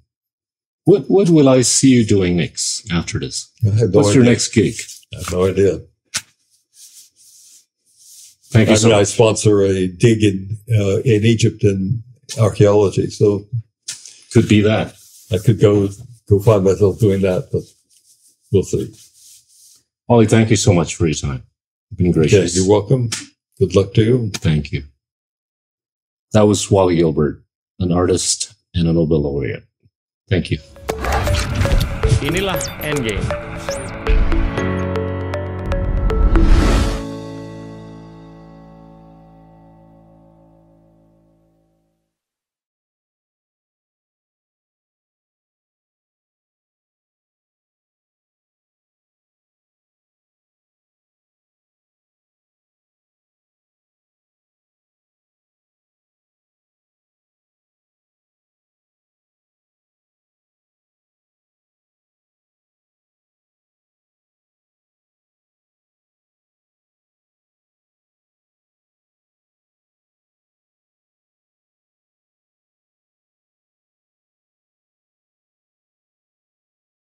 What will I see you doing next after this? What's your next gig? I have no idea. Thank you so much. I sponsor a dig in Egypt in archaeology, so could be that. I could go find myself doing that, but we'll see. Ollie, thank you so much for your time. You've been gracious. Yeah, you're welcome. Good luck to you. Thank you. That was Wally Gilbert, an artist and a Nobel laureate. Thank you. Inilah Endgame.